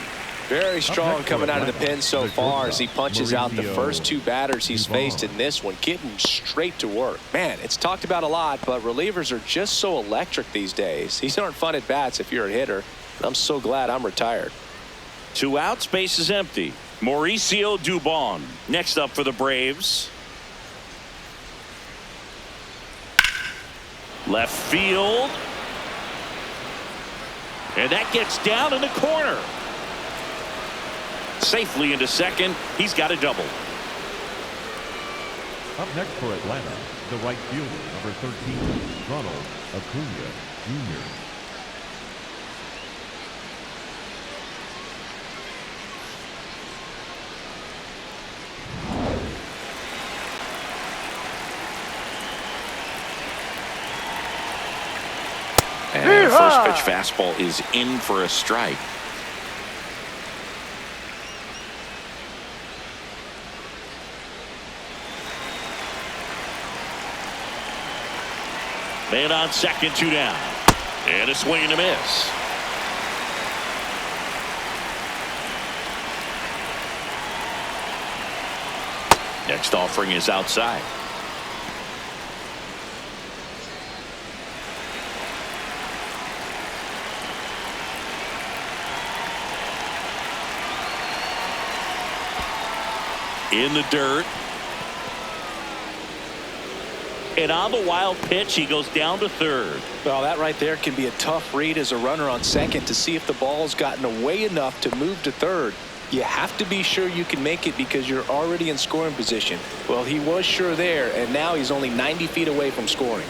Very strong coming out of the pen so far as he punches out the first two batters he's faced in this one, getting straight to work. Man, it's talked about a lot, but relievers are just so electric these days. These aren't fun at bats if you're a hitter. I'm so glad I'm retired. 2 outs, base is empty. Mauricio Dubon next up for the Braves. Left field. And that gets down in the corner. Safely into second. He's got a double. Up next for Atlanta, the right fielder, number 13, Ronald Acuna Jr. And first pitch fastball is in for a strike. Man on second, 2 down. And a swing and a miss. Next offering is outside. In the dirt. And on the wild pitch, he goes down to third. Well, that right there can be a tough read as a runner on second to see if the ball's gotten away enough to move to third. You have to be sure you can make it because you're already in scoring position. Well, he was sure there, and now he's only 90 feet away from scoring.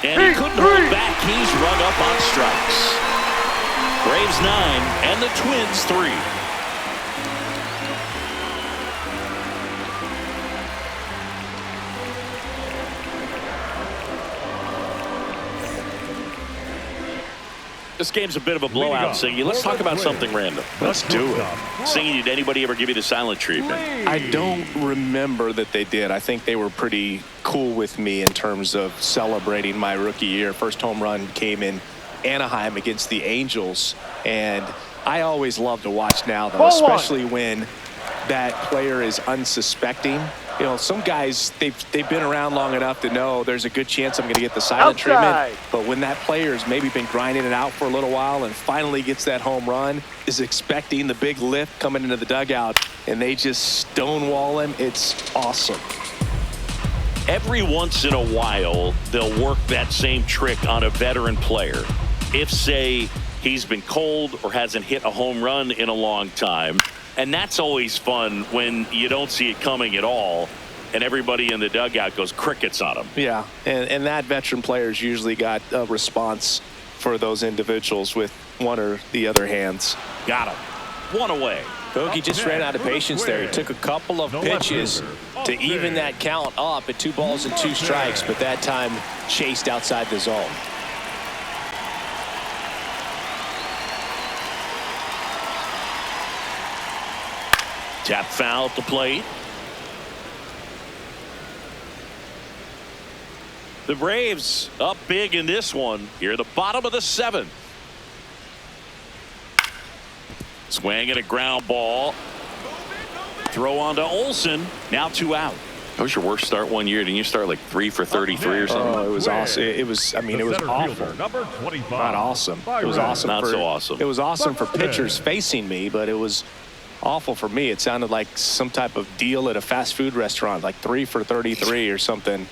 And he couldn't hold back. He's run up on strikes. Braves 9 and the Twins 3. This game's a bit of a blowout, Singy. Let's talk about something random. Let's do it. Singy, did anybody ever give you the silent treatment? I don't remember that they did. I think they were pretty cool with me in terms of celebrating my rookie year. First home run came in Anaheim against the Angels, and I always love to watch now, though, especially when that player is unsuspecting. You know, some guys, they've been around long enough to know there's a good chance I'm going to get the silent treatment. But when that player's maybe been grinding it out for a little while and finally gets that home run, is expecting the big lift coming into the dugout, and they just stonewall him, it's awesome. Every once in a while, they'll work that same trick on a veteran player. If, say, he's been cold or hasn't hit a home run in a long time. And that's always fun when you don't see it coming at all and everybody in the dugout goes crickets on him. Yeah, and that veteran player's usually got a response for those individuals with one or the other hands. Got him. One away. Bogey just ran out of patience there. He took a couple of pitches to even that count up at 2 balls and 2 strikes, but that time chased outside the zone. Tap foul at the plate. The Braves up big in this one here at the bottom of the 7th. Swing and a ground ball. Throw on to Olsen. Now 2 out. That was your worst start one year. Didn't you start like 3 for 33 or something? Oh, it was awesome. It was, I mean, it was awful. Number 25. Not awesome. It was awesome. Not so awesome. It was awesome for pitchers facing me, but it was awful for me. It sounded like some type of deal at a fast food restaurant, like 3 for 33 or something.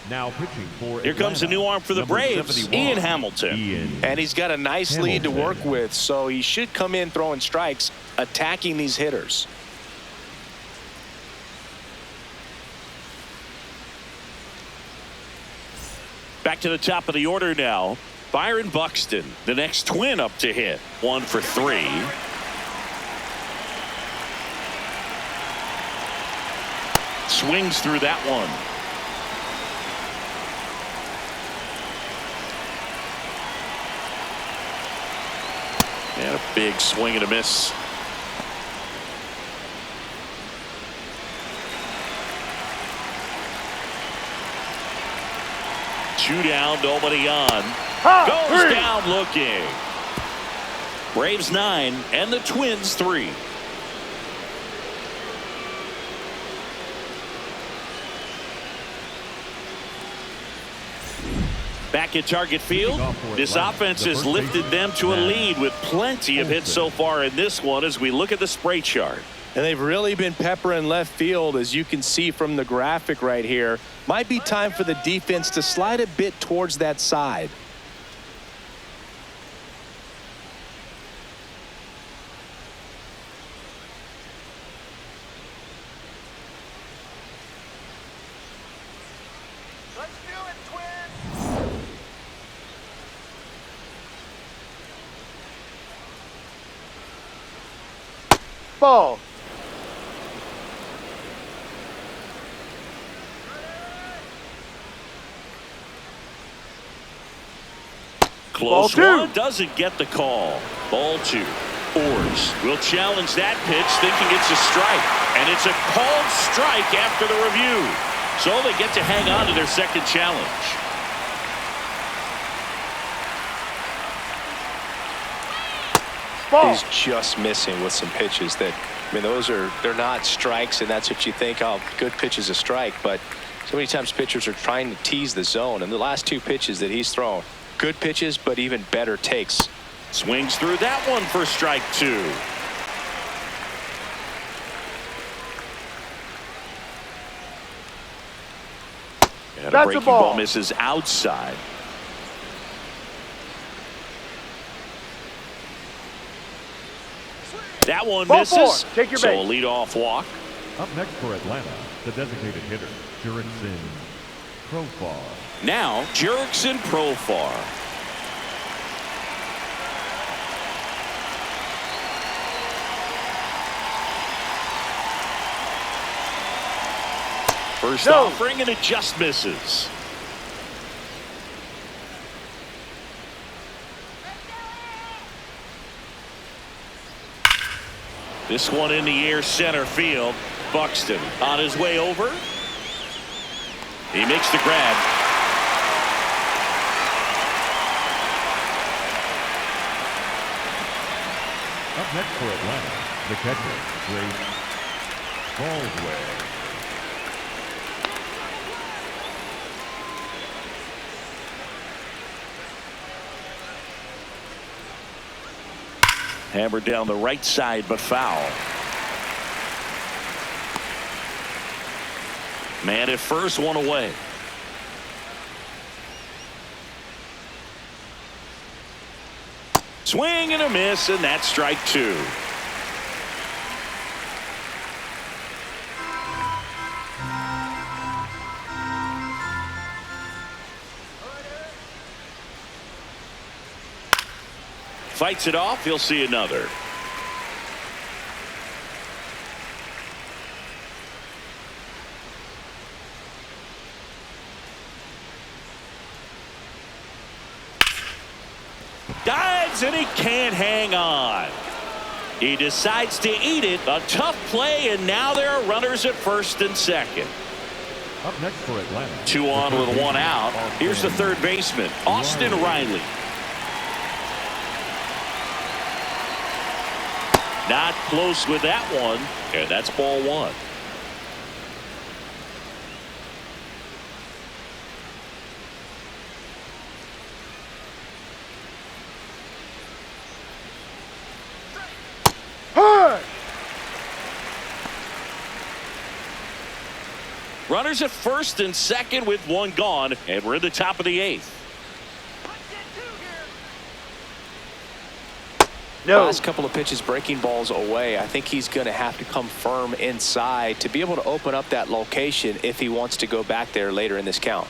Now pitching for Here comes a new arm for the number Braves, 71, Ian Hamilton. And he's got a nice lead to work with, so he should come in throwing strikes, attacking these hitters. Back to the top of the order now. Byron Buxton, the next Twin up to hit. 1 for 3. Swings through that one. And a big swing and a miss. Two down, nobody on. Goes down looking. Braves 9 and the Twins 3. Back at Target Field, this offense has lifted them to a lead with plenty of hits so far in this one as we look at the spray chart. And they've really been peppering left field, as you can see from the graphic right here. Might be time for the defense to slide a bit towards that side. Let's do it, Twins! Ball. Close Ball one, doesn't get the call. Ball 2. Orrs will challenge that pitch, thinking it's a strike. And it's a called strike after the review. So they get to hang on to their second challenge. Ball. He's just missing with some pitches that, I mean, they're not strikes, and that's what you think, oh, good pitch is a strike. But so many times pitchers are trying to tease the zone, and the last 2 pitches that he's thrown, good pitches, but even better takes. Swings through that one for strike 2. And a breaking ball misses outside. That one misses. Take your so base. a leadoff walk. Up next for Atlanta, the designated hitter, Jurickson Profar. Now, Jurickson Profar. First offering, and it just misses. This one in the air, center field. Buxton on his way over. He makes the grab. Up next for Atlanta, the catcher, Grace Baldwin. Hammered down the right side, but foul. Man at first, one away. Swing and a miss, and that's strike 2. Fights it off. He'll see another. Dives, and he can't hang on. He decides to eat it. A tough play, and now there are runners at first and second. Up next for Atlanta. 2 on with 1 out. Here's the third baseman, Austin Riley. Not close with that one, and that's ball 1. Runners at first and second with 1 gone, and we're in the top of the 8th. No. Last couple of pitches breaking balls away. I think he's going to have to come firm inside to be able to open up that location if he wants to go back there later in this count.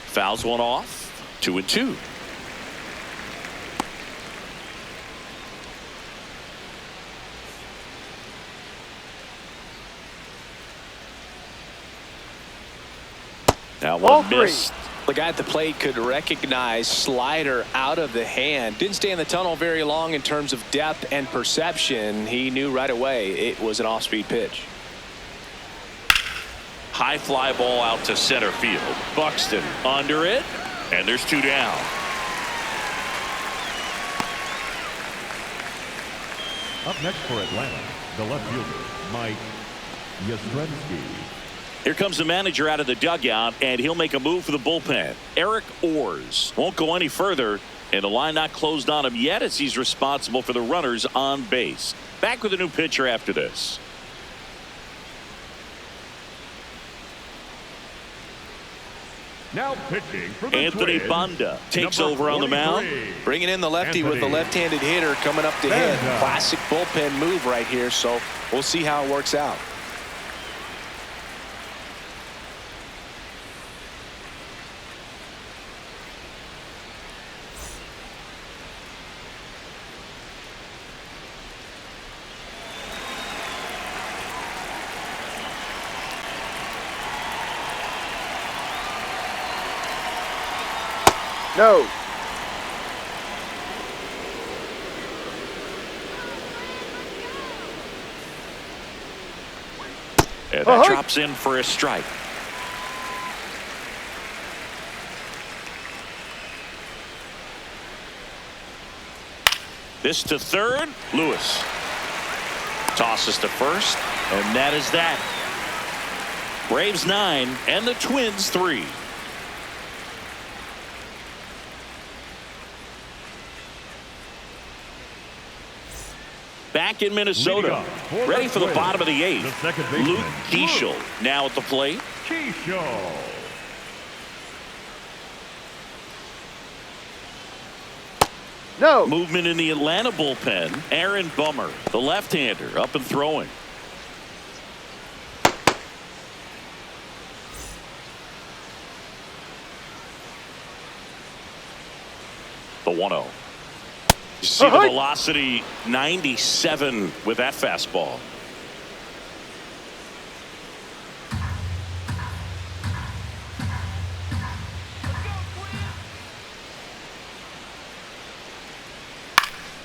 Fouls one off. 2-2. Now one missed. The guy at the plate could recognize slider out of the hand. Didn't stay in the tunnel very long in terms of depth and perception. He knew right away it was an off-speed pitch. High fly ball out to center field. Buxton under it, and there's 2 down. Up next for Atlanta, the left fielder, Mike Yastrzemski. Here comes the manager out of the dugout, and he'll make a move for the bullpen. Eric Orrs won't go any further, and the line not closed on him yet as he's responsible for the runners on base. Back with a new pitcher after this. Now pitching for the Anthony Twins, Banda takes number over on the mound. 43. Bringing in the lefty with the Anthony left-handed hitter coming up to hit. Banda. Classic bullpen move right here, so we'll see how it works out. No. And that drops in for a strike. This to third. Lewis tosses to first, and that is that. Braves 9 and the Twins 3. Back in Minnesota, ready for the bottom of the 8th. Luke Keeschel now at the plate. Keeschel. No. Movement in the Atlanta bullpen. Aaron Bummer, the left-hander, up and throwing. The 1-0. You see the velocity 97 with that fastball.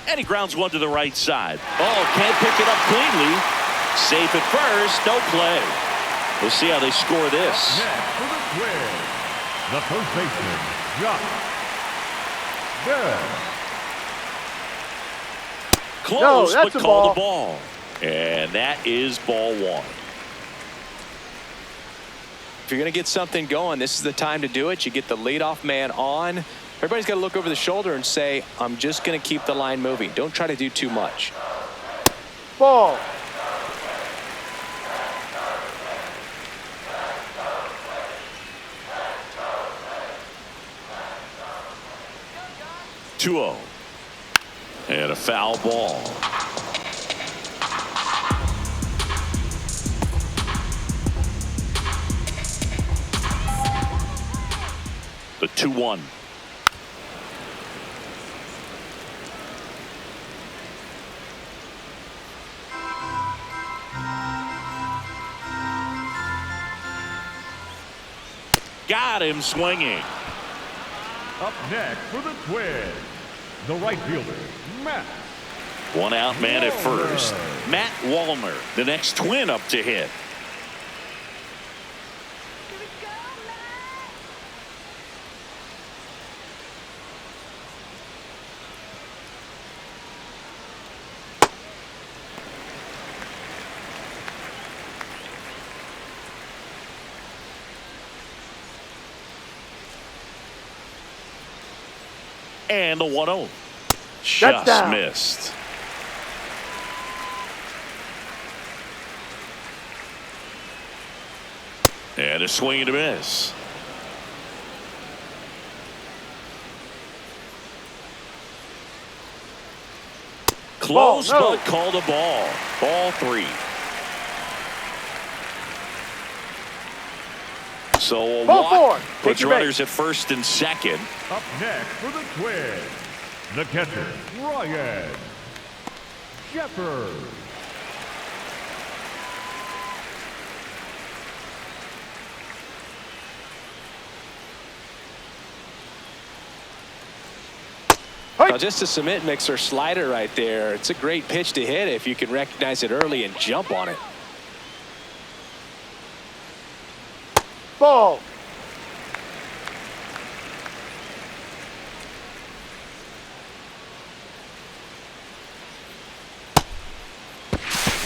And he grounds one to the right side. Oh, can't pick it up cleanly. Safe at first, no play. We'll see how they score this. Next for the Twins, the first baseman, Josh Bell. Close, no, that's but a call ball. the ball. And that is ball 1. If you're going to get something going, this is the time to do it. You get the leadoff man on. Everybody's got to look over the shoulder and say, I'm just going to keep the line moving. Don't try to do too much. Ball. Two-0. And a foul ball. The 2-1. Got him swinging. Up next for the Twins, the right fielder, Matt. One out man at first. Matt Wallner, the next Twin up to hit. And the 1-0. Just down. missed. And a swing and a miss. Close, Ball, no. but called a ball. Ball 3. So a Ball walk 4. puts Take your runners at first and second. Up next for the Twins, the catcher, Ryan Shepard. Now just a cement mixer slider right there. It's a great pitch to hit if you can recognize it early and jump on it. Ball.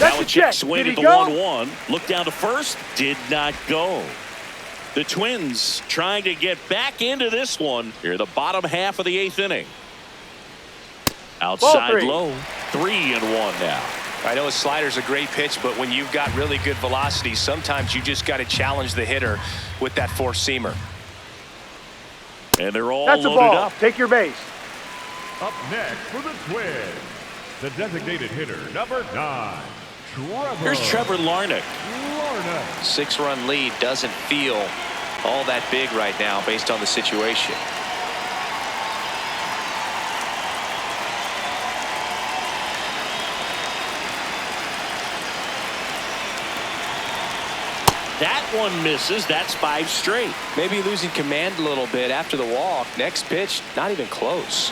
That 0-1 check swing at the 1-1. Look down to first. Did not go. The Twins trying to get back into this one here, the bottom half of the 8th inning. Outside low. 3-1 now. I know a slider's a great pitch, but when you've got really good velocity, sometimes you just got to challenge the hitter with that four-seamer. And they're all That's loaded a ball. up. Take your base. Up next for the Twins, the designated hitter, number 9, Trevor. Here's Trevor Larnach. 6-run lead doesn't feel all that big right now based on the situation. That one misses. That's 5 straight. Maybe losing command a little bit after the walk. Next pitch, not even close.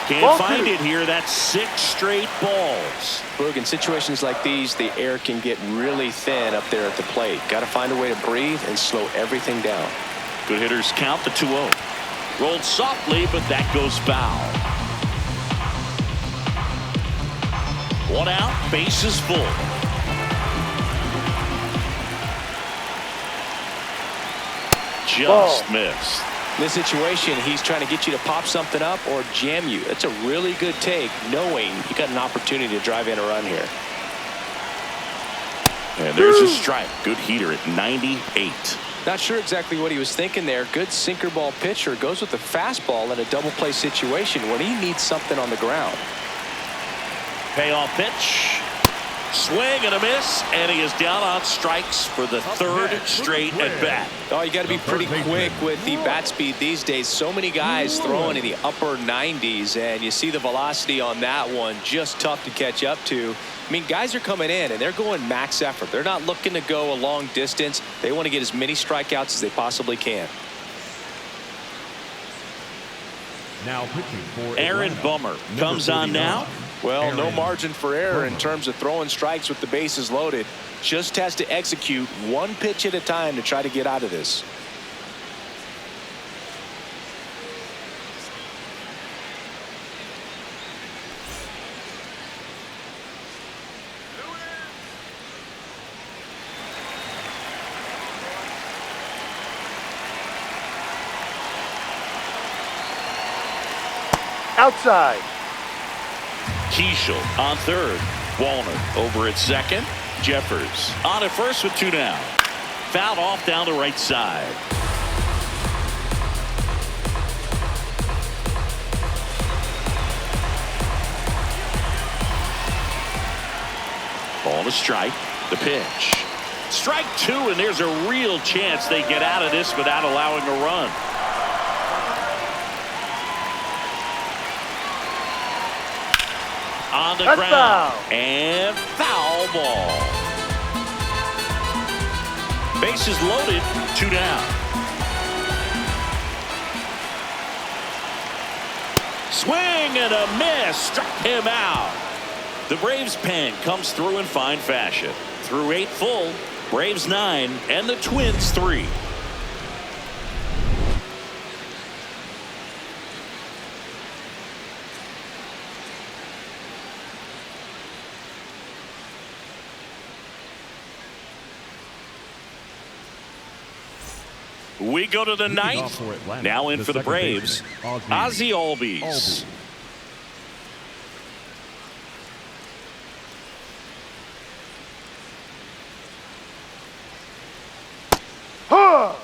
Can't find it here. That's 6 straight balls. Boog, in situations like these, the air can get really thin up there at the plate. Got to find a way to breathe and slow everything down. Good hitters count the 2-0. Rolled softly, but that goes foul. 1 out, bases full. Just missed. In this situation, he's trying to get you to pop something up or jam you. That's a really good take, knowing you got an opportunity to drive in a run here. And there's a strike. Good heater at 98. Not sure exactly what he was thinking there. Good sinker ball pitcher goes with the fastball in a double play situation when he needs something on the ground. Payoff pitch. Swing and a miss, and he is down on strikes for the 3rd straight at bat. Oh, you got to be pretty quick with the bat speed these days. So many guys throwing in the upper 90s, and you see the velocity on that one, just tough to catch up to. I mean, guys are coming in, and they're going max effort. They're not looking to go a long distance. They want to get as many strikeouts as they possibly can. Now pitching for Aaron Bummer comes on now. Well, no margin for error in terms of throwing strikes with the bases loaded. Just has to execute one pitch at a time to try to get out of this. Outside. Keishel on 3rd. Walner over at 2nd. Jeffers on at 1st with 2 down. Fouled off down the right side. Ball to strike. The pitch. Strike 2, and there's a real chance they get out of this without allowing a run. On the ground. Foul. And foul ball. Bases loaded, 2 down. Swing and a miss. Struck him out. The Braves pen comes through in fine fashion. Through 8 full, Braves 9 and the Twins 3. We go to the 9th. Now in for the Braves, Ozzie Albies. Huh.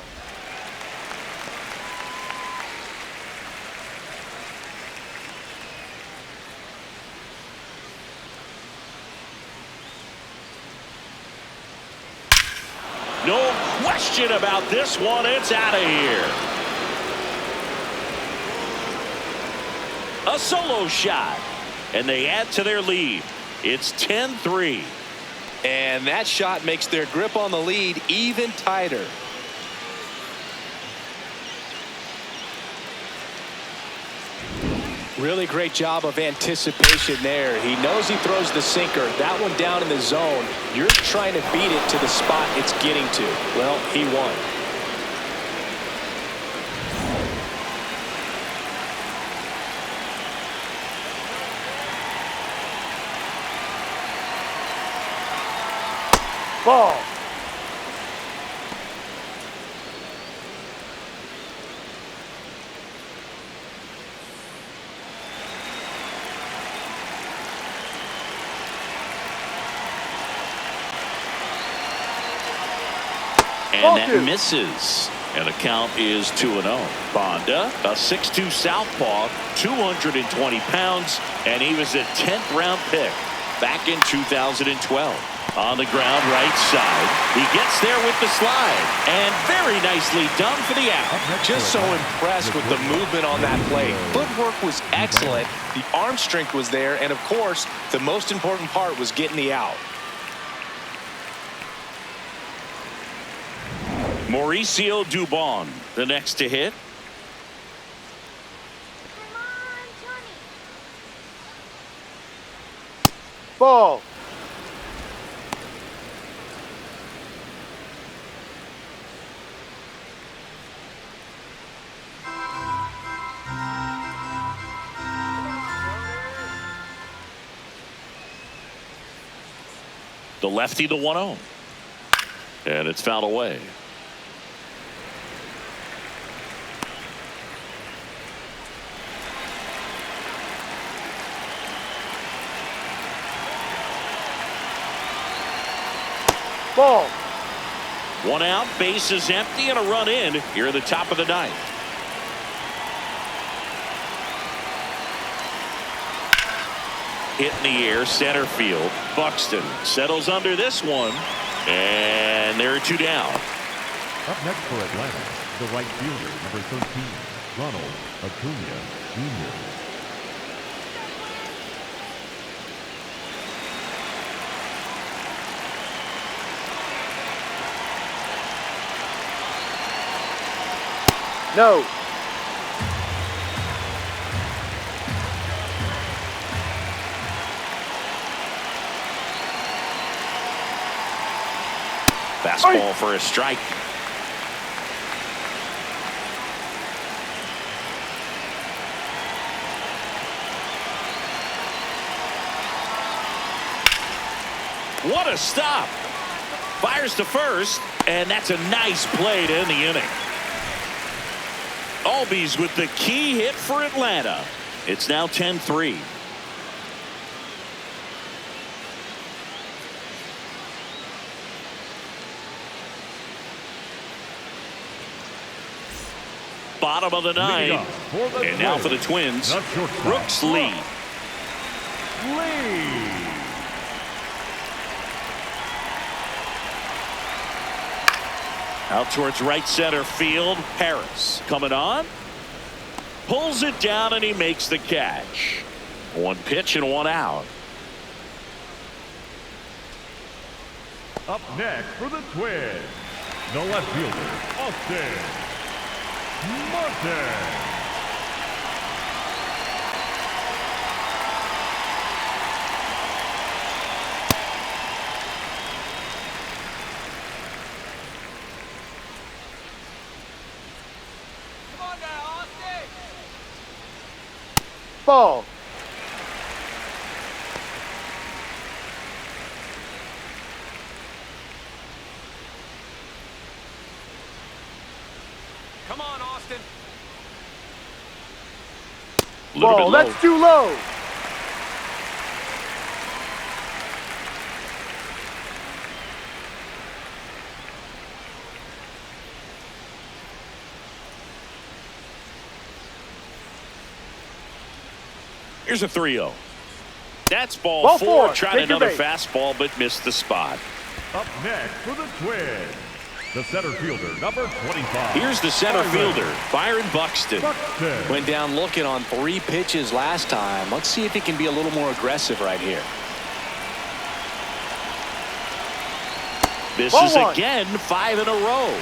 No question about this one. It's out of here. A solo shot, and they add to their lead. It's 10-3. And that shot makes their grip on the lead even tighter. Really great job of anticipation there. He knows he throws the sinker. That one down in the zone. You're trying to beat it to the spot it's getting to. Well, he won. Ball. And that misses. And the count is 2-0. Bonda, a 6'2 southpaw, 220 pounds, and he was a 10th round pick back in 2012. On the ground, right side. He gets there with the slide. And very nicely done for the out. Just so impressed with the movement on that play. Footwork was excellent. The arm strength was there. And, of course, the most important part was getting the out. Mauricio Dubon, the next to hit. Ball. The lefty, the 1-0. And it's fouled away. Ball. One out, base is empty, and a run in here at the top of the ninth. Hit in the air, center field. Buxton settles under this one, and there are two down. Up next for Atlanta, the right fielder, number 13, Ronald Acuna Jr. No. Fastball for a strike. What a stop. Fires to first, and that's a nice play to end the inning. Albies with the key hit for Atlanta. It's now 10-3. Bottom of the ninth. And now for the Twins, Brooks Lee. Out towards right center field. Harris coming on. Pulls it down, and he makes the catch. One pitch and one out. Up next for the Twins, the left fielder, Austin Martin. Ball. Come on, Austin. Ball. That's too low. Here's a 3-0. That's ball four. Tried Take another fastball, but missed the spot. Up next for the Twins, the center fielder, number 25. Here's the center fielder, Byron Buxton. Went down looking on 3 pitches last time. Let's see if he can be a little more aggressive right here. This is again 5 in a row.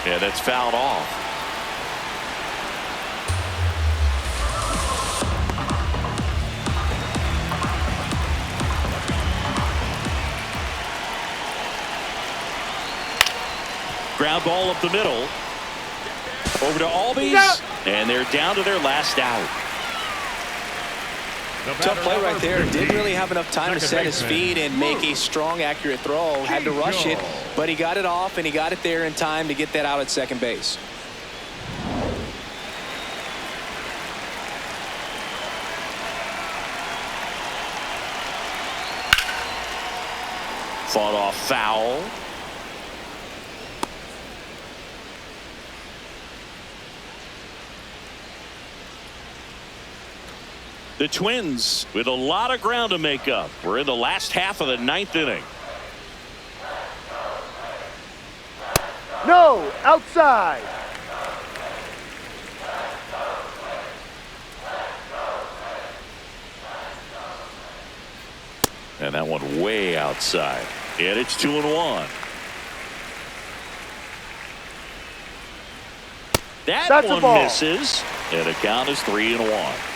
Yeah, that's fouled off. Ground ball up the middle. Over to Albies. And they're down to their last out. Tough play right there. Didn't really have enough time to set his feet and make a strong, accurate throw. Had to rush it, but he got it off, and he got it there in time to get that out at second base. Fought off foul. The Twins with a lot of ground to make up. We're in the last half of the ninth inning. No, outside. And that one way outside. And it's 2-1. That one misses. And the count is 3-1.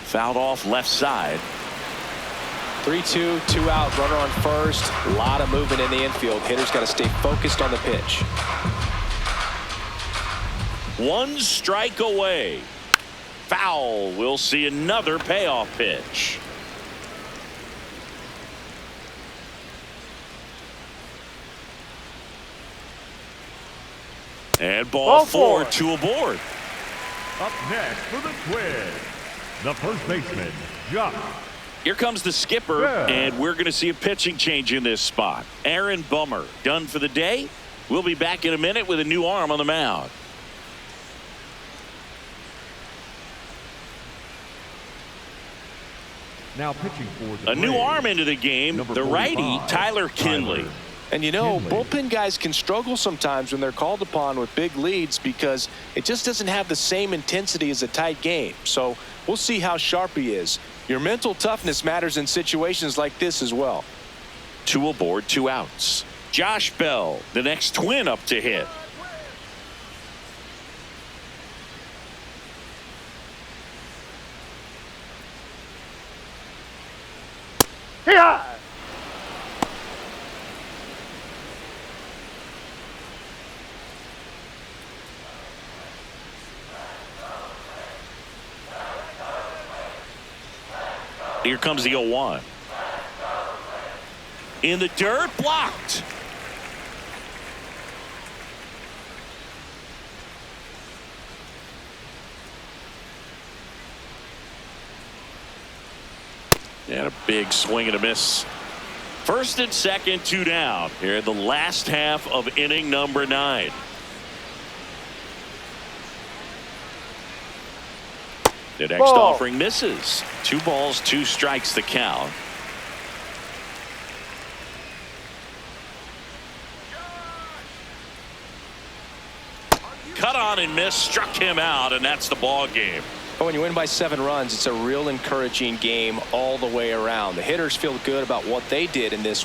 Fouled off left side. 3-2, 2 out, runner on first. A lot of movement in the infield. Hitter's got to stay focused on the pitch. One strike away. Foul. We'll see another payoff pitch. And ball four, 2 aboard. Up next for the Twins, the first baseman, Josh. Here comes the skipper, and we're going to see a pitching change in this spot. Aaron Bummer done for the day. We'll be back in a minute with a new arm on the mound. Now pitching for the A new arm into the game, the righty, Tyler Kinley. And you know, bullpen guys can struggle sometimes when they're called upon with big leads because it just doesn't have the same intensity as a tight game. So we'll see how sharp he is. Your mental toughness matters in situations like this as well. 2 aboard, 2 outs. Josh Bell, the next Twin up to hit. Here. Here comes the 0-1. In the dirt, blocked. And a big swing and a miss. First and second, 2 down. Here in the last half of inning number 9. The next offering misses. 2 balls, 2 strikes the count. Cut on and miss, struck him out, and that's the ball game. But when you win by 7 runs, it's a real encouraging game all the way around. The hitters feel good about what they did in this